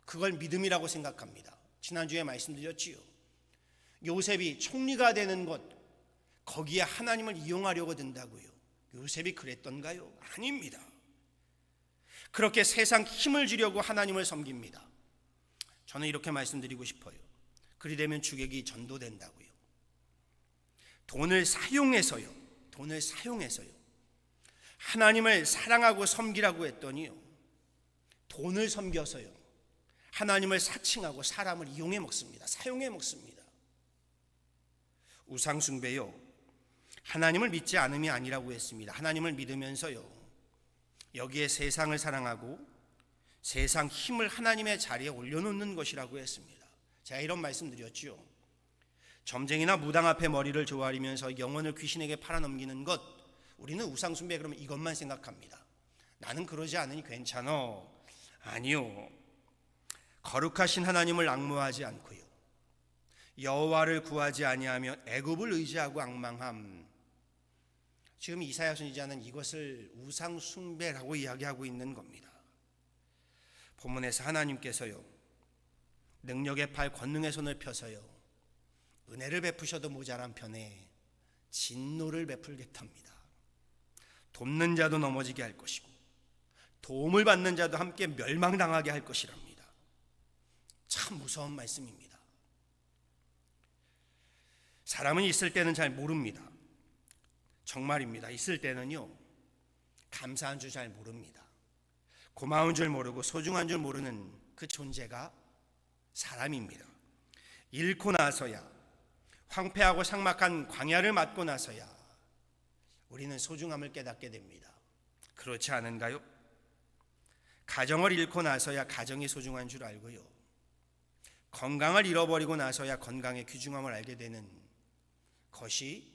그걸 믿음이라고 생각합니다. 지난주에 말씀드렸지요. 요셉이 총리가 되는 것, 거기에 하나님을 이용하려고 든다고요. 요셉이 그랬던가요? 아닙니다. 그렇게 세상 힘을 주려고 하나님을 섬깁니다. 저는 이렇게 말씀드리고 싶어요. 그리 되면 주객이 전도된다고요. 돈을 사용해서요, 하나님을 사랑하고 섬기라고 했더니요, 돈을 섬겨서요 하나님을 사칭하고 사람을 이용해 먹습니다. 사용해 먹습니다. 우상 숭배요, 하나님을 믿지 않음이 아니라고 했습니다. 하나님을 믿으면서요 여기에 세상을 사랑하고 세상 힘을 하나님의 자리에 올려놓는 것이라고 했습니다. 제가 이런 말씀 드렸죠. 점쟁이나 무당 앞에 머리를 조아리면서 영혼을 귀신에게 팔아넘기는 것, 우리는 우상 숭배 그러면 이것만 생각합니다. 나는 그러지 않으니 괜찮어. 아니요, 거룩하신 하나님을 앙모하지 않고요 여호와를 구하지 아니하며 애굽을 의지하고 앙망함. 지금 이사야 선지자는 이것을 우상 숭배라고 이야기하고 있는 겁니다. 본문에서 하나님께서요 능력의 팔, 권능의 손을 펴서요 은혜를 베푸셔도 모자란 편에 진노를 베풀겠답니다. 돕는 자도 넘어지게 할 것이고 도움을 받는 자도 함께 멸망당하게 할 것이랍니다. 참 무서운 말씀입니다. 사람은 있을 때는 잘 모릅니다. 정말입니다. 있을 때는요 감사한 줄 잘 모릅니다. 고마운 줄 모르고 소중한 줄 모르는 그 존재가 사람입니다. 잃고 나서야, 황폐하고 삭막한 광야를 맞고 나서야 우리는 소중함을 깨닫게 됩니다. 그렇지 않은가요? 가정을 잃고 나서야 가정이 소중한 줄 알고요 건강을 잃어버리고 나서야 건강의 귀중함을 알게 되는 것이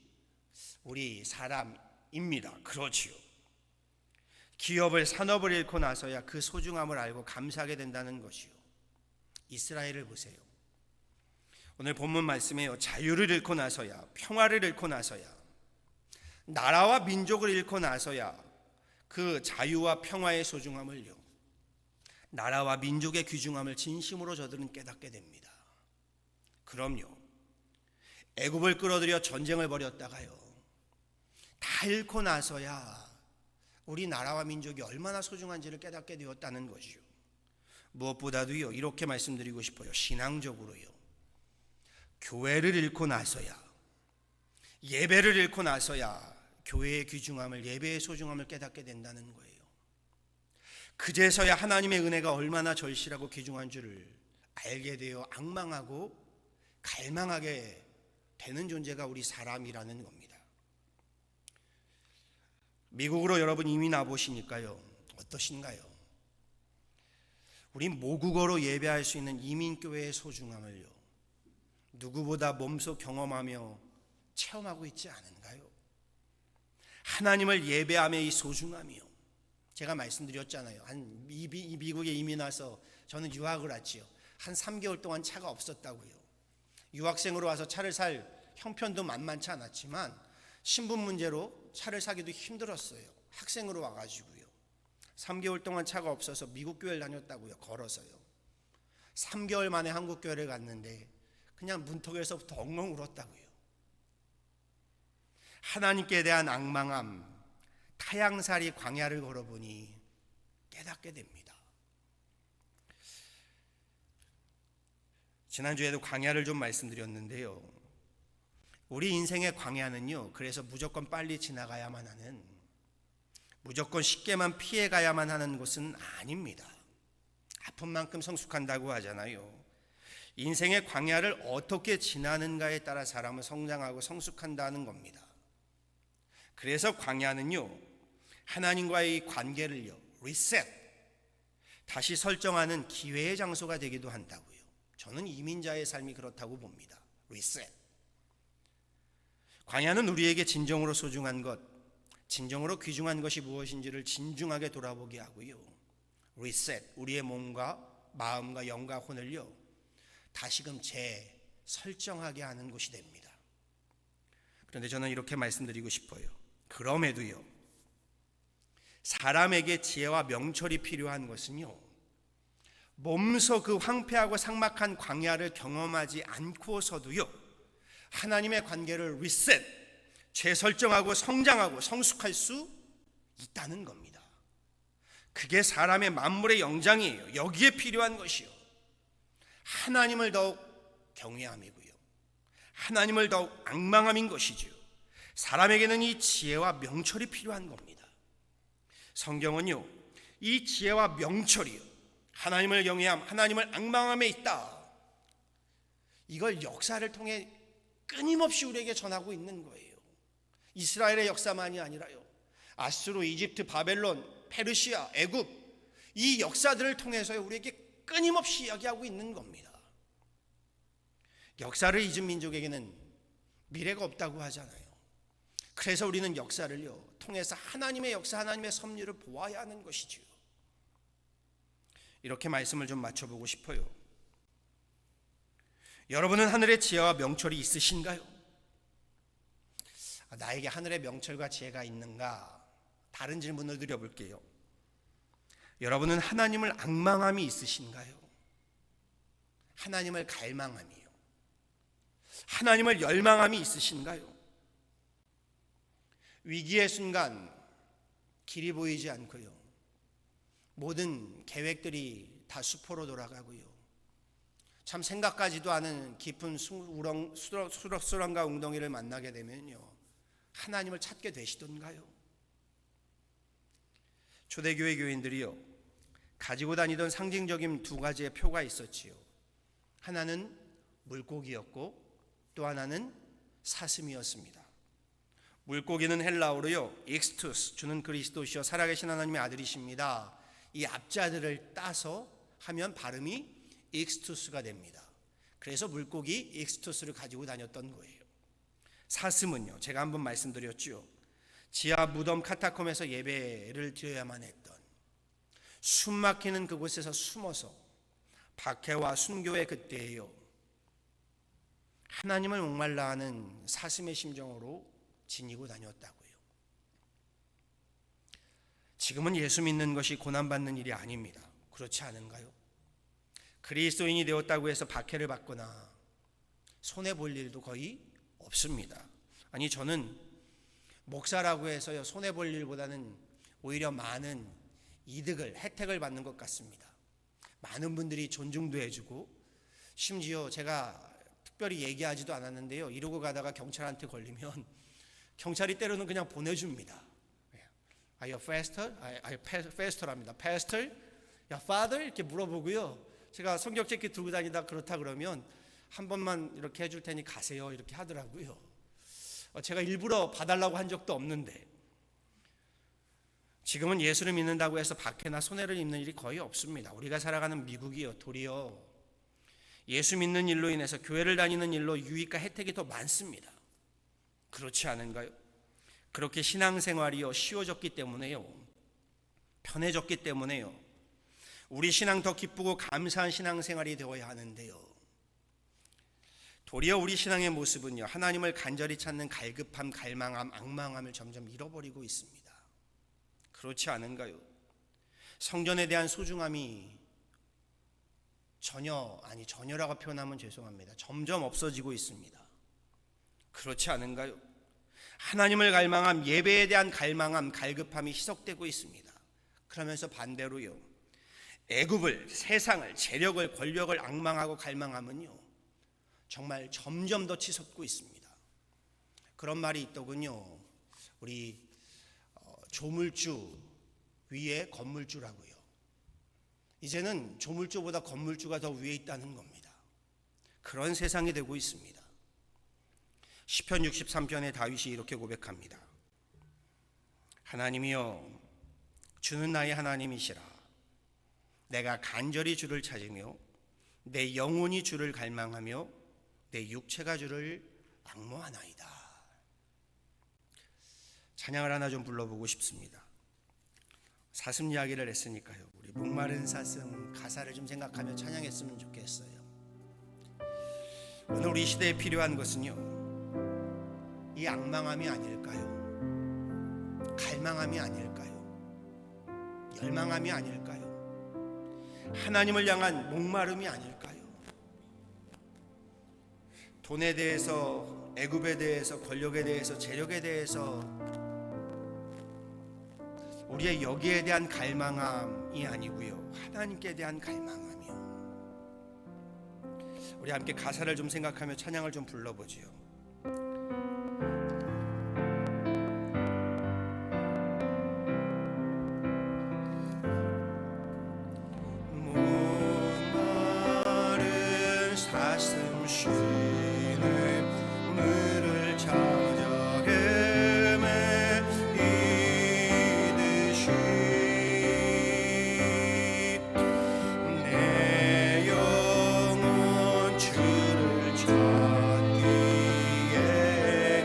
우리 사람입니다. 그렇지요. 기업을, 산업을 잃고 나서야 그 소중함을 알고 감사하게 된다는 것이요. 이스라엘을 보세요. 오늘 본문 말씀에요 자유를 잃고 나서야, 평화를 잃고 나서야, 나라와 민족을 잃고 나서야 그 자유와 평화의 소중함을요, 나라와 민족의 귀중함을 진심으로 저들은 깨닫게 됩니다. 그럼요, 애굽을 끌어들여 전쟁을 벌였다가요 다 잃고 나서야 우리 나라와 민족이 얼마나 소중한지를 깨닫게 되었다는 것이요. 무엇보다도요 이렇게 말씀드리고 싶어요. 신앙적으로요 교회를 잃고 나서야, 예배를 잃고 나서야 교회의 귀중함을, 예배의 소중함을 깨닫게 된다는 거예요. 그제서야 하나님의 은혜가 얼마나 절실하고 귀중한 줄을 알게 되어 앙망하고 갈망하게 되는 존재가 우리 사람이라는 겁니다. 미국으로 여러분 이민 와보시니까요 어떠신가요? 우리 모국어로 예배할 수 있는 이민교회의 소중함을요 누구보다 몸소 경험하며 체험하고 있지 않은가요? 하나님을 예배함의 이 소중함이요, 제가 말씀드렸잖아요. 미국에 이민 와서 저는 유학을 왔지요. 한 3개월 동안 차가 없었다고요. 유학생으로 와서 차를 살 형편도 만만치 않았지만 신분 문제로 차를 사기도 힘들었어요. 학생으로 와가지고요 3개월 동안 차가 없어서 미국 교회를 다녔다고요. 걸어서요. 3개월 만에 한국 교회를 갔는데 그냥 문턱에서부터 엉엉 울었다고요. 하나님께 대한 앙망함, 타향살이 광야를 걸어보니 깨닫게 됩니다. 지난주에도 광야를 좀 말씀드렸는데요 우리 인생의 광야는요 그래서 무조건 빨리 지나가야만 하는, 무조건 쉽게만 피해가야만 하는 곳은 아닙니다. 아픈 만큼 성숙한다고 하잖아요. 인생의 광야를 어떻게 지나는가에 따라 사람은 성장하고 성숙한다는 겁니다. 그래서 광야는요 하나님과의 관계를요 리셋, 다시 설정하는 기회의 장소가 되기도 한다고요. 저는 이민자의 삶이 그렇다고 봅니다. 리셋. 광야는 우리에게 진정으로 소중한 것, 진정으로 귀중한 것이 무엇인지를 진중하게 돌아보게 하고요 리셋, 우리의 몸과 마음과 영과 혼을요 다시금 재설정하게 하는 곳이 됩니다. 그런데 저는 이렇게 말씀드리고 싶어요. 그럼에도요 사람에게 지혜와 명철이 필요한 것은요 몸소 그 황폐하고 삭막한 광야를 경험하지 않고서도요 하나님의 관계를 리셋, 재설정하고 성장하고 성숙할 수 있다는 겁니다. 그게 사람의 만물의 영장이에요. 여기에 필요한 것이요 하나님을 더욱 경외함이고요 하나님을 더욱 앙망함인 것이죠. 사람에게는 이 지혜와 명철이 필요한 겁니다. 성경은요, 이 지혜와 명철이요, 하나님을 경외함, 하나님을 앙망함에 있다, 이걸 역사를 통해 끊임없이 우리에게 전하고 있는 거예요. 이스라엘의 역사만이 아니라요, 아수르, 이집트, 바벨론, 페르시아, 애굽, 이 역사들을 통해서 우리에게 끊임없이 이야기하고 있는 겁니다. 역사를 잊은 민족에게는 미래가 없다고 하잖아요. 그래서 우리는 역사를요 통해서 하나님의 역사, 하나님의 섭리를 보아야 하는 것이지요. 이렇게 말씀을 좀 맞춰보고 싶어요. 여러분은 하늘의 지혜와 명철이 있으신가요? 나에게 하늘의 명철과 지혜가 있는가? 다른 질문을 드려볼게요. 여러분은 하나님을 앙망함이 있으신가요? 하나님을 갈망함이요, 하나님을 열망함이 있으신가요? 위기의 순간 길이 보이지 않고요, 모든 계획들이 다 수포로 돌아가고요, 참 생각까지도 않은 깊은 수렁과 웅덩이를 만나게 되면요, 하나님을 찾게 되시던가요? 초대교회 교인들이요 가지고 다니던 상징적인 두 가지의 표가 있었지요. 하나는 물고기였고 또 하나는 사슴이었습니다. 물고기는 헬라어로요 익스투스, 주는 그리스도시요 살아계신 하나님의 아들이십니다, 이 앞자들을 따서 하면 발음이 익스투스가 됩니다. 그래서 물고기 익스투스를 가지고 다녔던 거예요. 사슴은요, 제가 한번 말씀드렸죠, 지하 무덤 카타콤에서 예배를 드려야만 했던, 숨 막히는 그곳에서 숨어서 박해와 순교의 그때에요 하나님을 목말라 하는 사슴의 심정으로 지니고 다녔다고요. 지금은 예수 믿는 것이 고난받는 일이 아닙니다. 그렇지 않은가요? 그리스도인이 되었다고 해서 박해를 받거나 손해볼 일도 거의 없습니다. 아니, 저는 목사라고 해서요 손해볼 일보다는 오히려 많은 이득을, 혜택을 받는 것 같습니다. 많은 분들이 존중도 해주고, 심지어 제가 특별히 얘기하지도 않았는데요, 이러고 가다가 경찰한테 걸리면 경찰이 때로는 그냥 보내줍니다. Are you pastor? pastor랍니다. pastor? 야, father? 이렇게 물어보고요, 제가 성경책기 들고 다니다 그렇다 그러면 한 번만 이렇게 해줄 테니 가세요 이렇게 하더라고요. 제가 일부러 봐달라고 한 적도 없는데, 지금은 예수를 믿는다고 해서 박해나 손해를 입는 일이 거의 없습니다. 우리가 살아가는 미국이요 도리어 예수 믿는 일로 인해서, 교회를 다니는 일로 유익과 혜택이 더 많습니다. 그렇지 않은가요? 그렇게 신앙생활이요 쉬워졌기 때문에요, 편해졌기 때문에요, 우리 신앙 더 기쁘고 감사한 신앙생활이 되어야 하는데요, 도리어 우리 신앙의 모습은요 하나님을 간절히 찾는 갈급함, 갈망함, 앙망함을 점점 잃어버리고 있습니다. 그렇지 않은가요? 성전에 대한 소중함이 전혀라고 표현하면 죄송합니다, 점점 없어지고 있습니다. 그렇지 않은가요? 하나님을 갈망함, 예배에 대한 갈망함, 갈급함이 희석되고 있습니다. 그러면서 반대로요 애굽을, 세상을, 재력을, 권력을 앙망하고 갈망하면요 정말 점점 더 치솟고 있습니다. 그런 말이 있더군요. 우리 조물주 위에 건물주라고요. 이제는 조물주보다 건물주가 더 위에 있다는 겁니다. 그런 세상이 되고 있습니다. 시편 63편의 다윗이 이렇게 고백합니다. 하나님이여, 주는 나의 하나님이시라. 내가 간절히 주를 찾으며 내 영혼이 주를 갈망하며 내 육체가 주를 앙모하나이다. 찬양을 하나 좀 불러보고 싶습니다. 사슴 이야기를 했으니까요, 우리 목마른 사슴 가사를 좀 생각하며 찬양했으면 좋겠어요. 오늘 우리 시대에 필요한 것은요 이 앙망함이 아닐까요? 갈망함이 아닐까요? 열망함이 아닐까요? 하나님을 향한 목마름이 아닐까요? 돈에 대해서, 애굽에 대해서, 권력에 대해서, 재력에 대해서 우리의 여기에 대한 갈망함이 아니고요, 하나님께 대한 갈망함이요. 우리 함께 가사를 좀 생각하며 찬양을 좀 불러보지요. 사슴 쉬네 물을 찾아 헤매이듯이 내 영혼 주를 찾기에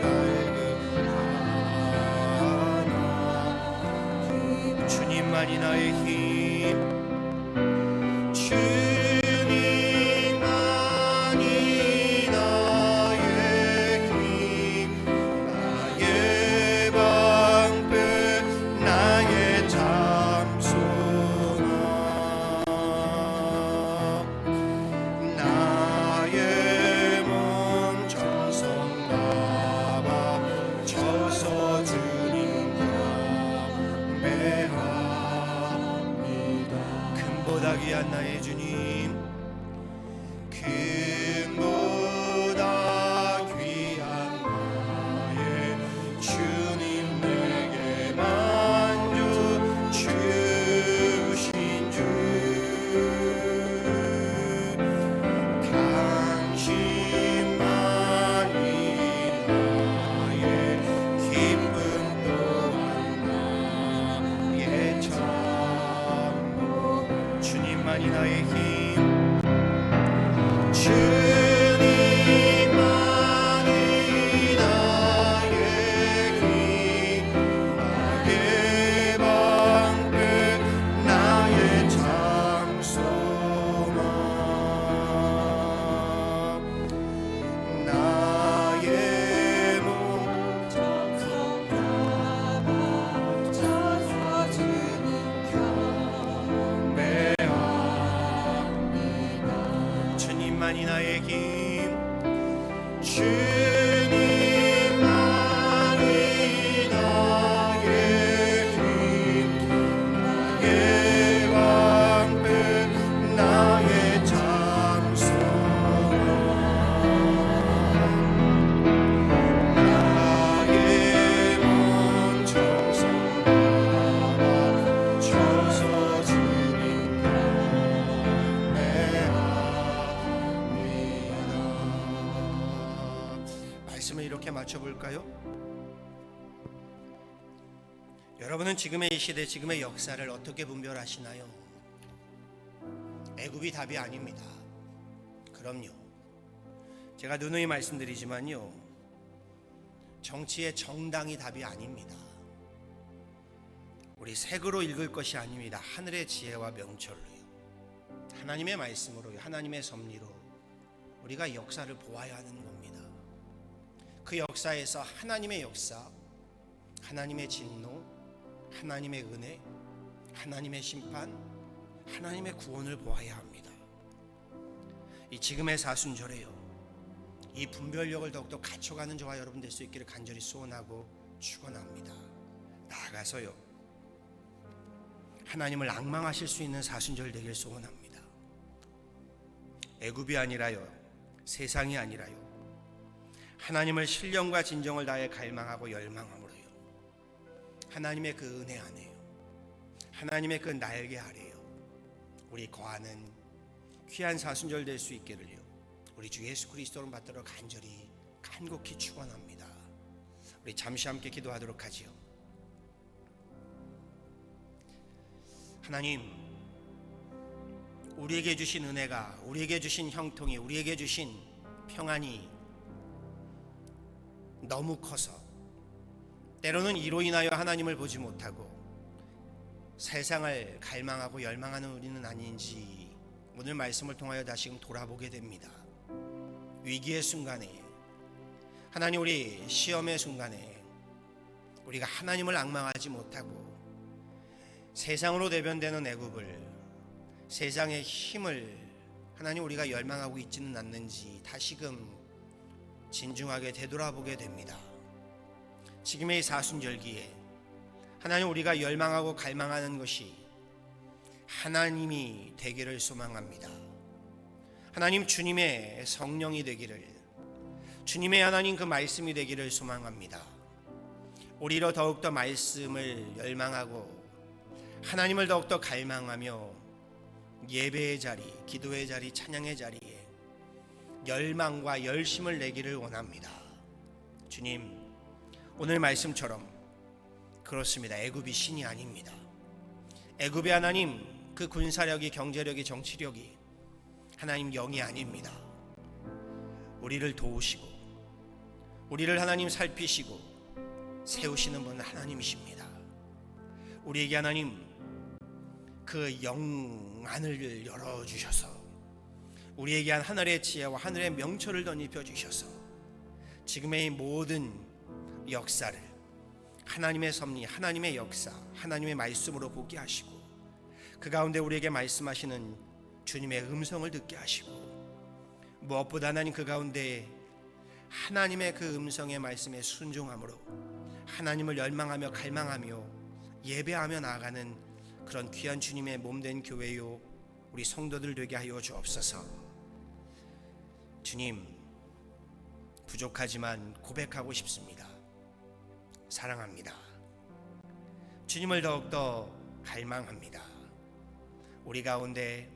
갈급하나 주님만이 나의 힘 주님만이 나의 힘 나의 방패 나의 잠소나 나의 몸 정성 담아 쳐서 주님 경배합니다. 금보다 귀한 나의 주님 금보다 귀한 나의 주님 내게 만주 주신 주 당신만이 나의 기쁨 또한 나의 전부 주님만이 나의 힘 주님만이 나의 힘 나의 방패 나의 장소나 나의 몸 정성 담아 쳐서 주님 경배합니다. 주님만이 나의 힘 주님만이 나의 힘 나의 방패 나의 장소나 나의 몸 정성 담아 쳐서 주님 말씀을 이렇게 맞춰볼까요? 여러분은 지금의 이 시대, 지금의 역사를 어떻게 분별하시나요? 애굽이 답이 아닙니다. 그럼요. 제가 누누이 말씀드리지만요, 정치의 정당이 답이 아닙니다. 우리 색으로 읽을 것이 아닙니다. 하늘의 지혜와 명철로요, 하나님의 말씀으로요, 하나님의 섭리로 우리가 역사를 보아야 하는 겁니다. 그 역사에서 하나님의 역사, 하나님의 진노, 하나님의 은혜, 하나님의 심판, 하나님의 구원을 보아야 합니다. 이 지금의 사순절에요, 이 분별력을 더욱더 갖춰가는 저와 여러분 될 수 있기를 간절히 소원하고 축원합니다. 나아가서요, 하나님을 앙망하실 수 있는 사순절 되길 소원합니다. 애굽이 아니라요, 세상이 아니라요, 하나님을 신령과 진정을 다해 갈망하고 열망함으로요, 하나님의 그 은혜 안에요, 하나님의 그 날개 아래요, 우리 거하는 귀한 사순절 될 수 있기를요, 우리 주 예수 그리스도를 받들어 간절히 간곡히 축원합니다. 우리 잠시 함께 기도하도록 하지요. 하나님, 우리에게 주신 은혜가, 우리에게 주신 형통이, 우리에게 주신 평안이 너무 커서 때로는 이로 인하여 하나님을 보지 못하고 세상을 갈망하고 열망하는 우리는 아닌지 오늘 말씀을 통하여 다시금 돌아보게 됩니다. 위기의 순간에, 하나님, 우리 시험의 순간에 우리가 하나님을 앙망하지 못하고 세상으로 대변되는 애굽을, 세상의 힘을 하나님 우리가 열망하고 있지는 않는지 다시금 진중하게 되돌아보게 됩니다. 지금의 이 사순절기에 하나님, 우리가 열망하고 갈망하는 것이 하나님이 되기를 소망합니다. 하나님, 주님의 성령이 되기를, 주님의 하나님 그 말씀이 되기를 소망합니다. 우리로 더욱더 말씀을 열망하고 하나님을 더욱더 갈망하며 예배의 자리, 기도의 자리, 찬양의 자리에 열망과 열심을 내기를 원합니다. 주님, 오늘 말씀처럼 그렇습니다. 애굽이 신이 아닙니다. 애굽의 하나님, 그 군사력이, 경제력이, 정치력이 하나님 영이 아닙니다. 우리를 도우시고 우리를 하나님 살피시고 세우시는 분은 하나님이십니다. 우리에게 하나님 그 영안을 열어주셔서 우리에게 한 하늘의 지혜와 하늘의 명철을 덧입혀 주셔서 지금의 모든 역사를 하나님의 섭리, 하나님의 역사, 하나님의 말씀으로 보게 하시고 그 가운데 우리에게 말씀하시는 주님의 음성을 듣게 하시고 무엇보다 하나님 그 가운데 하나님의 그 음성의 말씀에 순종함으로 하나님을 열망하며 갈망하며 예배하며 나아가는 그런 귀한 주님의 몸된 교회요 우리 성도들 되게 하여 주옵소서. 주님, 부족하지만 고백하고 싶습니다. 사랑합니다. 주님을 더욱더 갈망합니다. 우리 가운데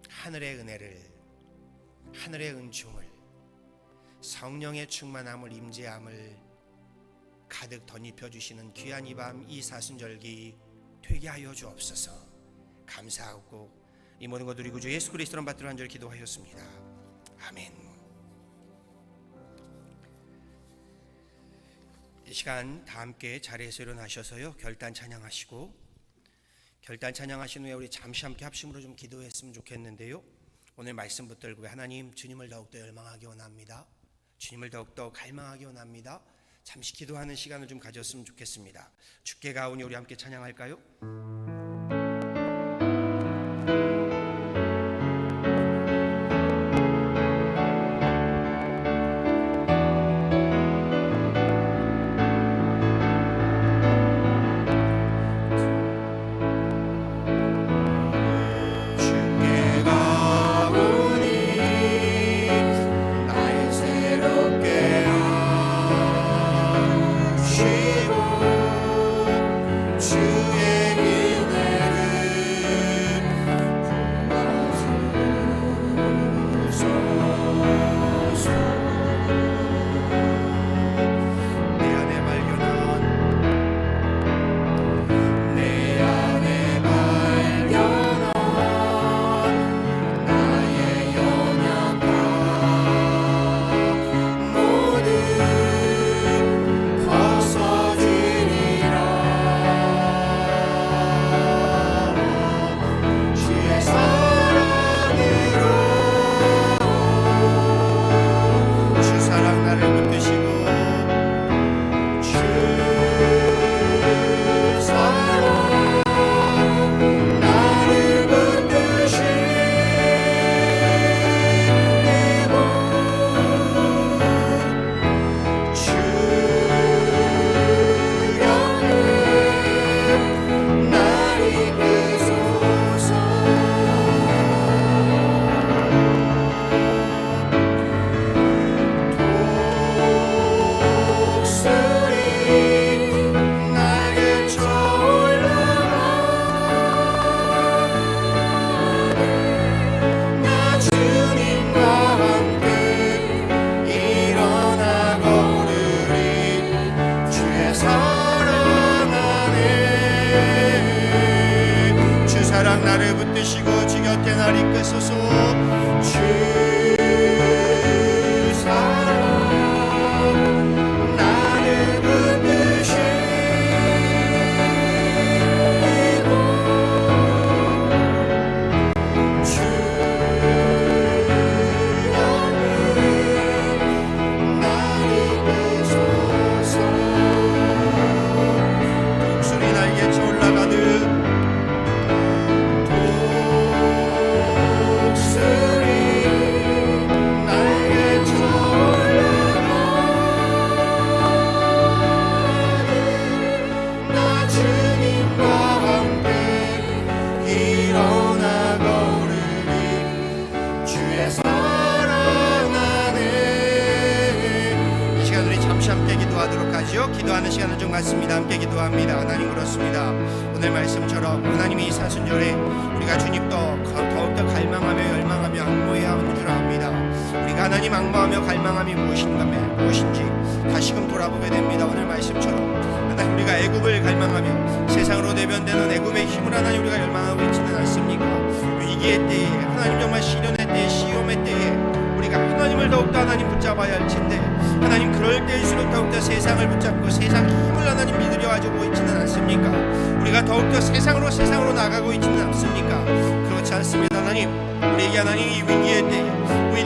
하늘의 은혜를, 하늘의 은총을, 성령의 충만함을, 임재함을 가득 덧입혀 주시는 귀한 이 밤, 이 사순절기 되게 하여 주옵소서. 감사하고 이 모든 것 누리고 주 예수 그리스도를 받들어 한 절 기도하였습니다. 아멘. 이 시간 다 함께 자리에서 일어나셔서요 결단 찬양하시고, 결단 찬양하신 후에 우리 잠시 함께 합심으로 좀 기도했으면 좋겠는데요. 오늘 말씀 붙들고 하나님, 주님을 더욱더 열망하기 원합니다. 주님을 더욱더 갈망하기 원합니다. 잠시 기도하는 시간을 좀 가졌으면 좋겠습니다. 주께 가오니 우리 함께 찬양할까요? 나를 붙드시고 주 곁에 날 이끄소서. 주 사랑 나를 붙드시고 주 안에 날 이끄소서. 독수리 날개쳐 올라가듯 기도하는 시간을 좀 갖습니다. 함께 기도합니다. 하나님, 그렇습니다. 오늘 말씀처럼 하나님이 이 사순절에 우리가 주님 더욱더 갈망하며 열망하며 악모해야 하는 줄 압니다. 우리가 하나님 악마하며 갈망함이 무엇인지 다시금 돌아보게 됩니다. 오늘 말씀처럼 하나님 우리가 애굽을 갈망하며 세상으로 내변되는 애굽의 힘을 하나님 우리가 열망하고 있지는 않습니까? 위기의 때에 하나님 정말 시련의 때에 시험의 때에 우리가 하나님을 더욱더 하나님 붙잡아야 할 텐데 하나님 그럴 때일수록 더욱더 세상을 붙잡고 세상 힘을 하나님 믿으려 가지고 있지는 않습니까? 우리가 더욱더 세상으로 나가고 있지는 않습니까? 그렇지 않습니다. 하나님 우리에게 하나님 이 위기의 때에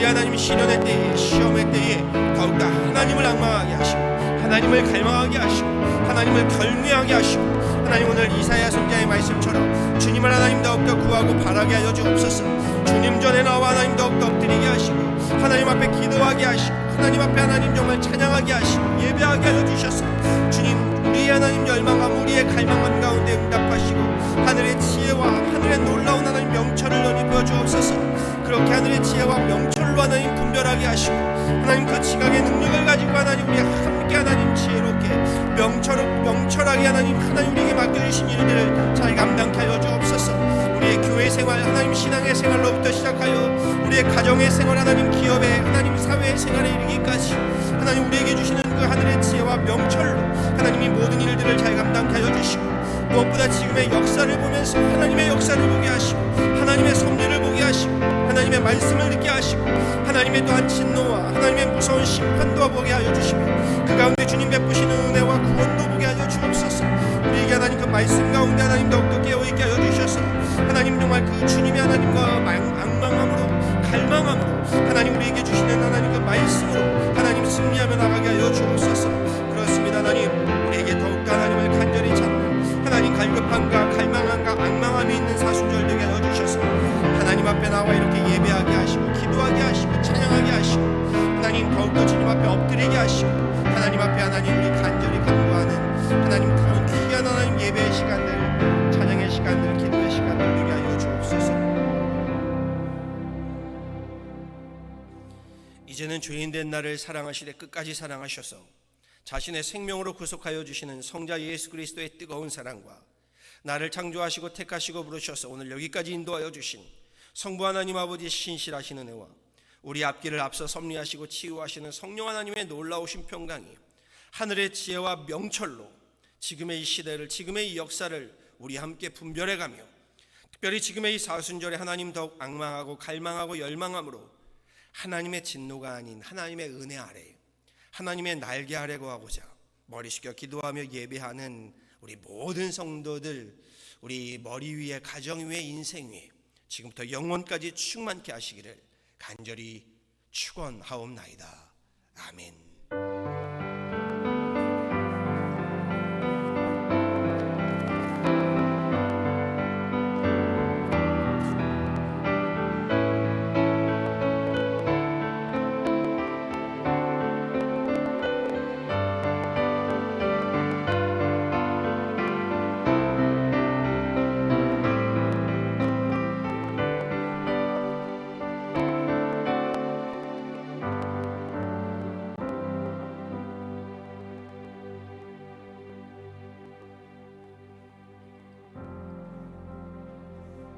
우리 하나님 시련의 때에 시험의 때에 더욱더 하나님을 악망하게 하시고 하나님을 갈망하게 하시고 하나님을 결미하게 하시고 하나님 오늘 이사야 선지자의 말씀처럼 주님을 하나님 더욱더 구하고 바라게 하여 주옵소서. 주님 전에 나와 하나님 더욱더 엎드리게 하시고 하나님 앞에 기도하게 하시고 하나님 앞에 하나님 정말 찬양하게 하시고 예배하게 하여 주셔서 주님 우리의 하나님 열망함 우리의 갈망함 가운데 응답하시고 하늘의 지혜와 하늘의 놀라운 하나님 명철을 넓혀 주옵소서. 그렇게 하늘의 지혜와 명철로 하나님 분별하게 하시고 하나님 그 지각의 능력을 가지고 하나님 우리 함께 하나님 지혜롭게 명철하게 하나님 우리에게 맡겨주신 일들을 잘 감당케 하여 주옵소서. 우리의 교회 생활 하나님 신앙의 생활로부터 시작하여 우리의 가정의 생활 하나님 기업의 하나님 사회의 생활에 이르기까지 하나님 우리에게 주시는 그 하늘의 지혜와 명철로 하나님이 모든 일들을 잘 감당케 하여 주시고 무엇보다 지금의 역사를 보면서 하나님의 역사를 보게 하시고 하나님의 섭리를 보게 하시고 하나님의 말씀을 듣게 하시고 하나님의 또한 진노와 하나님의 무서운 심판도 보게 하여 주시고 그 가운데 주님 베푸시는 은혜와 구원도 보게 하여 주옵소서. 우리에게 하나님 그 말씀 가운데 하나님 더욱더 깨어있게 하여 주셔서 하나님 정말 그 주님의 하나님과 악망함으로 갈망함으로 하나님 우리에게 주시는 하나님 그 말씀으로 하나님 승리하며 나가게 하여 주옵소서. 그렇습니다. 하나님 우리에게 더욱더 하나님을 간절히 찾는 하나님 갈급함과 갈망함과 악망함이 있는 사순절 되게 하여 주셔서 하나님 앞에 나와 이렇게 예배하게 하시고 기도하게 하시고 찬양하게 하시고 하나님 더욱더 주님 앞에 엎드리게 하시고 하나님 앞에 하나님 우리 간절히 간구하는 하나님 그런 귀한 하나님 예배의 시간들 찬양의 시간들 기도의 시간들 되게 하여 주옵소서. 이제는 죄인 된 나를 사랑하시되 끝까지 사랑하셔서 자신의 생명으로 구속하여 주시는 성자 예수 그리스도의 뜨거운 사랑과 나를 창조하시고 택하시고 부르셔서 오늘 여기까지 인도하여 주신 성부 하나님 아버지의 신실하신 은혜와 우리 앞길을 앞서 섭리하시고 치유하시는 성령 하나님의 놀라우신 평강이 하늘의 지혜와 명철로 지금의 이 시대를 지금의 이 역사를 우리 함께 분별해가며 특별히 지금의 이 사순절에 하나님 더욱 악망하고 갈망하고 열망함으로 하나님의 진노가 아닌 하나님의 은혜 아래 하나님의 날개 아래 거하고자 머리 숙여 기도하며 예배하는 우리 모든 성도들 우리 머리 위에 가정 위에 인생 위에 지금부터 영원까지 충만케 하시기를 간절히 축원하옵나이다. 아멘.